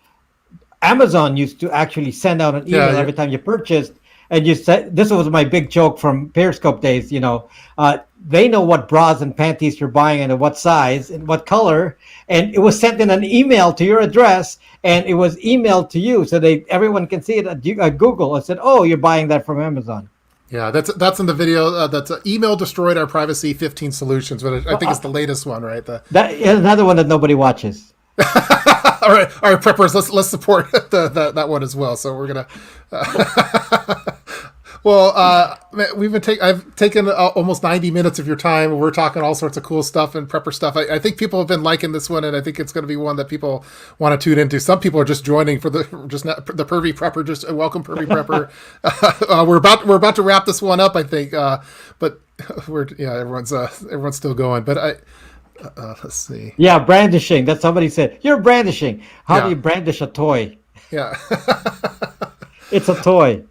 S2: Amazon used to actually send out an email
S1: yeah.
S2: every time you purchased. And you said, this was my big joke from Periscope days, they know what bras and panties you're buying and what size and what color. And it was sent in an email to your address, and it was emailed to you so everyone can see it at Google. I said, oh, you're buying that from Amazon.
S1: Yeah, that's in the video. That's email destroyed our privacy 15 solutions, but I think it's the latest one, right?
S2: That is another one that nobody watches.
S1: all right, preppers. Let's support that one as well. So we're gonna. Well, I've taken almost 90 minutes of your time. We're talking all sorts of cool stuff and prepper stuff. I think people have been liking this one, and I think it's going to be one that people want to tune into. Some people are just joining for the pervy prepper. Just welcome, pervy prepper. We're about to wrap this one up, I think. But everyone's still going. But let's see.
S2: Yeah, brandishing. That's somebody said. You're brandishing. How do you brandish a toy?
S1: Yeah.
S2: It's a toy.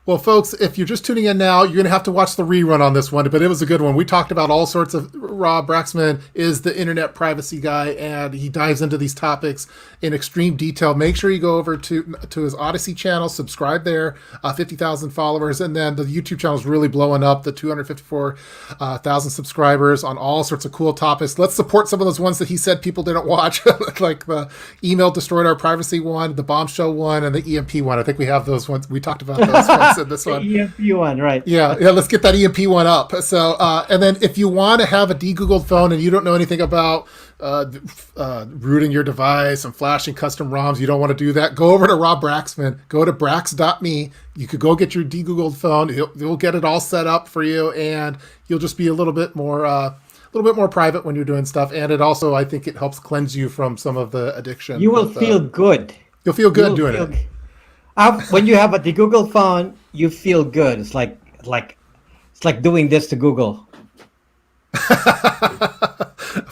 S1: Well, folks, if you're just tuning in now, you're going to have to watch the rerun on this one, but it was a good one. We talked about all sorts of. Rob Braxman is the internet privacy guy, and he dives into these topics in extreme detail. Make sure you go over to his Odyssey channel, subscribe there, 50,000 followers, and then the YouTube channel is really blowing up, the 254,000 subscribers on all sorts of cool topics. Let's support some of those ones that he said people didn't watch, like the email destroyed our privacy one, the bombshell one, and the EMP one. I think we have those ones. We talked about those ones in this one.
S2: The EMP one, right.
S1: Yeah, let's get that EMP one up. So, and then if you want to have a de-Googled phone and you don't know anything about rooting your device and flashing custom ROMs, you don't want to do that, go over to Rob Braxman, go to brax.me. You could go get your de-Googled phone. You'll get it all set up for you, and you'll just be a little bit more private when you're doing stuff. And it also, I think it helps cleanse you from some of the addiction.
S2: You will feel good.
S1: You'll feel good doing it.
S2: When you have the Google phone, you feel good. It's like doing this to Google.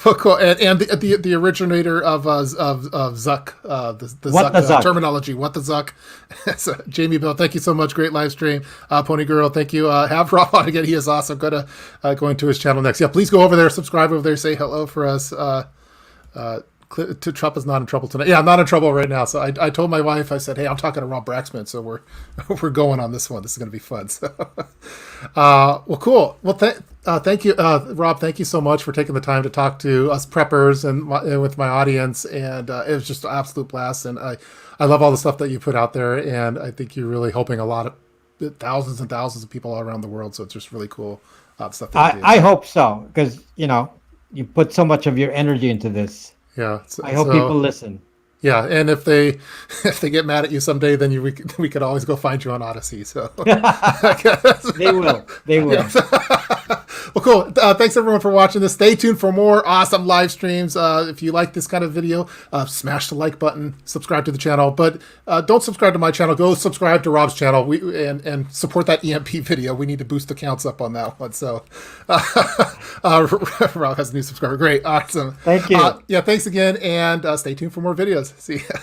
S1: Well, cool. And the originator of Zuck, the
S2: What
S1: Zuck,
S2: the Zuck
S1: terminology. What the Zuck? So, Jamie Bell, thank you so much. Great live stream. Pony Girl, thank you. Have Rob on again. He is awesome. Go into his channel next. Yeah, please go over there, subscribe over there, say hello for us. Trump is not in trouble tonight. Yeah, I'm not in trouble right now. So I told my wife, I said, hey, I'm talking to Rob Braxman, so we're going on this one. This is going to be fun. So, well, cool. Well, thank you, Rob. Thank you so much for taking the time to talk to us preppers and with my audience. And it was just an absolute blast. And I love all the stuff that you put out there. And I think you're really helping a lot of thousands and thousands of people all around the world. So it's just really cool stuff.
S2: I hope so, because you put so much of your energy into this.
S1: Yeah,
S2: I hope people listen.
S1: Yeah, and if they get mad at you someday, then we could always go find you on Odyssey. So
S2: They will.
S1: Yeah. Well, cool. Thanks everyone for watching this. Stay tuned for more awesome live streams. If you like this kind of video, smash the like button, subscribe to the channel. But don't subscribe to my channel. Go subscribe to Rob's channel. And support that EMP video. We need to boost the counts up on that one. So Rob has a new subscriber. Great, awesome.
S2: Thank you.
S1: Yeah, thanks again, and stay tuned for more videos. See ya.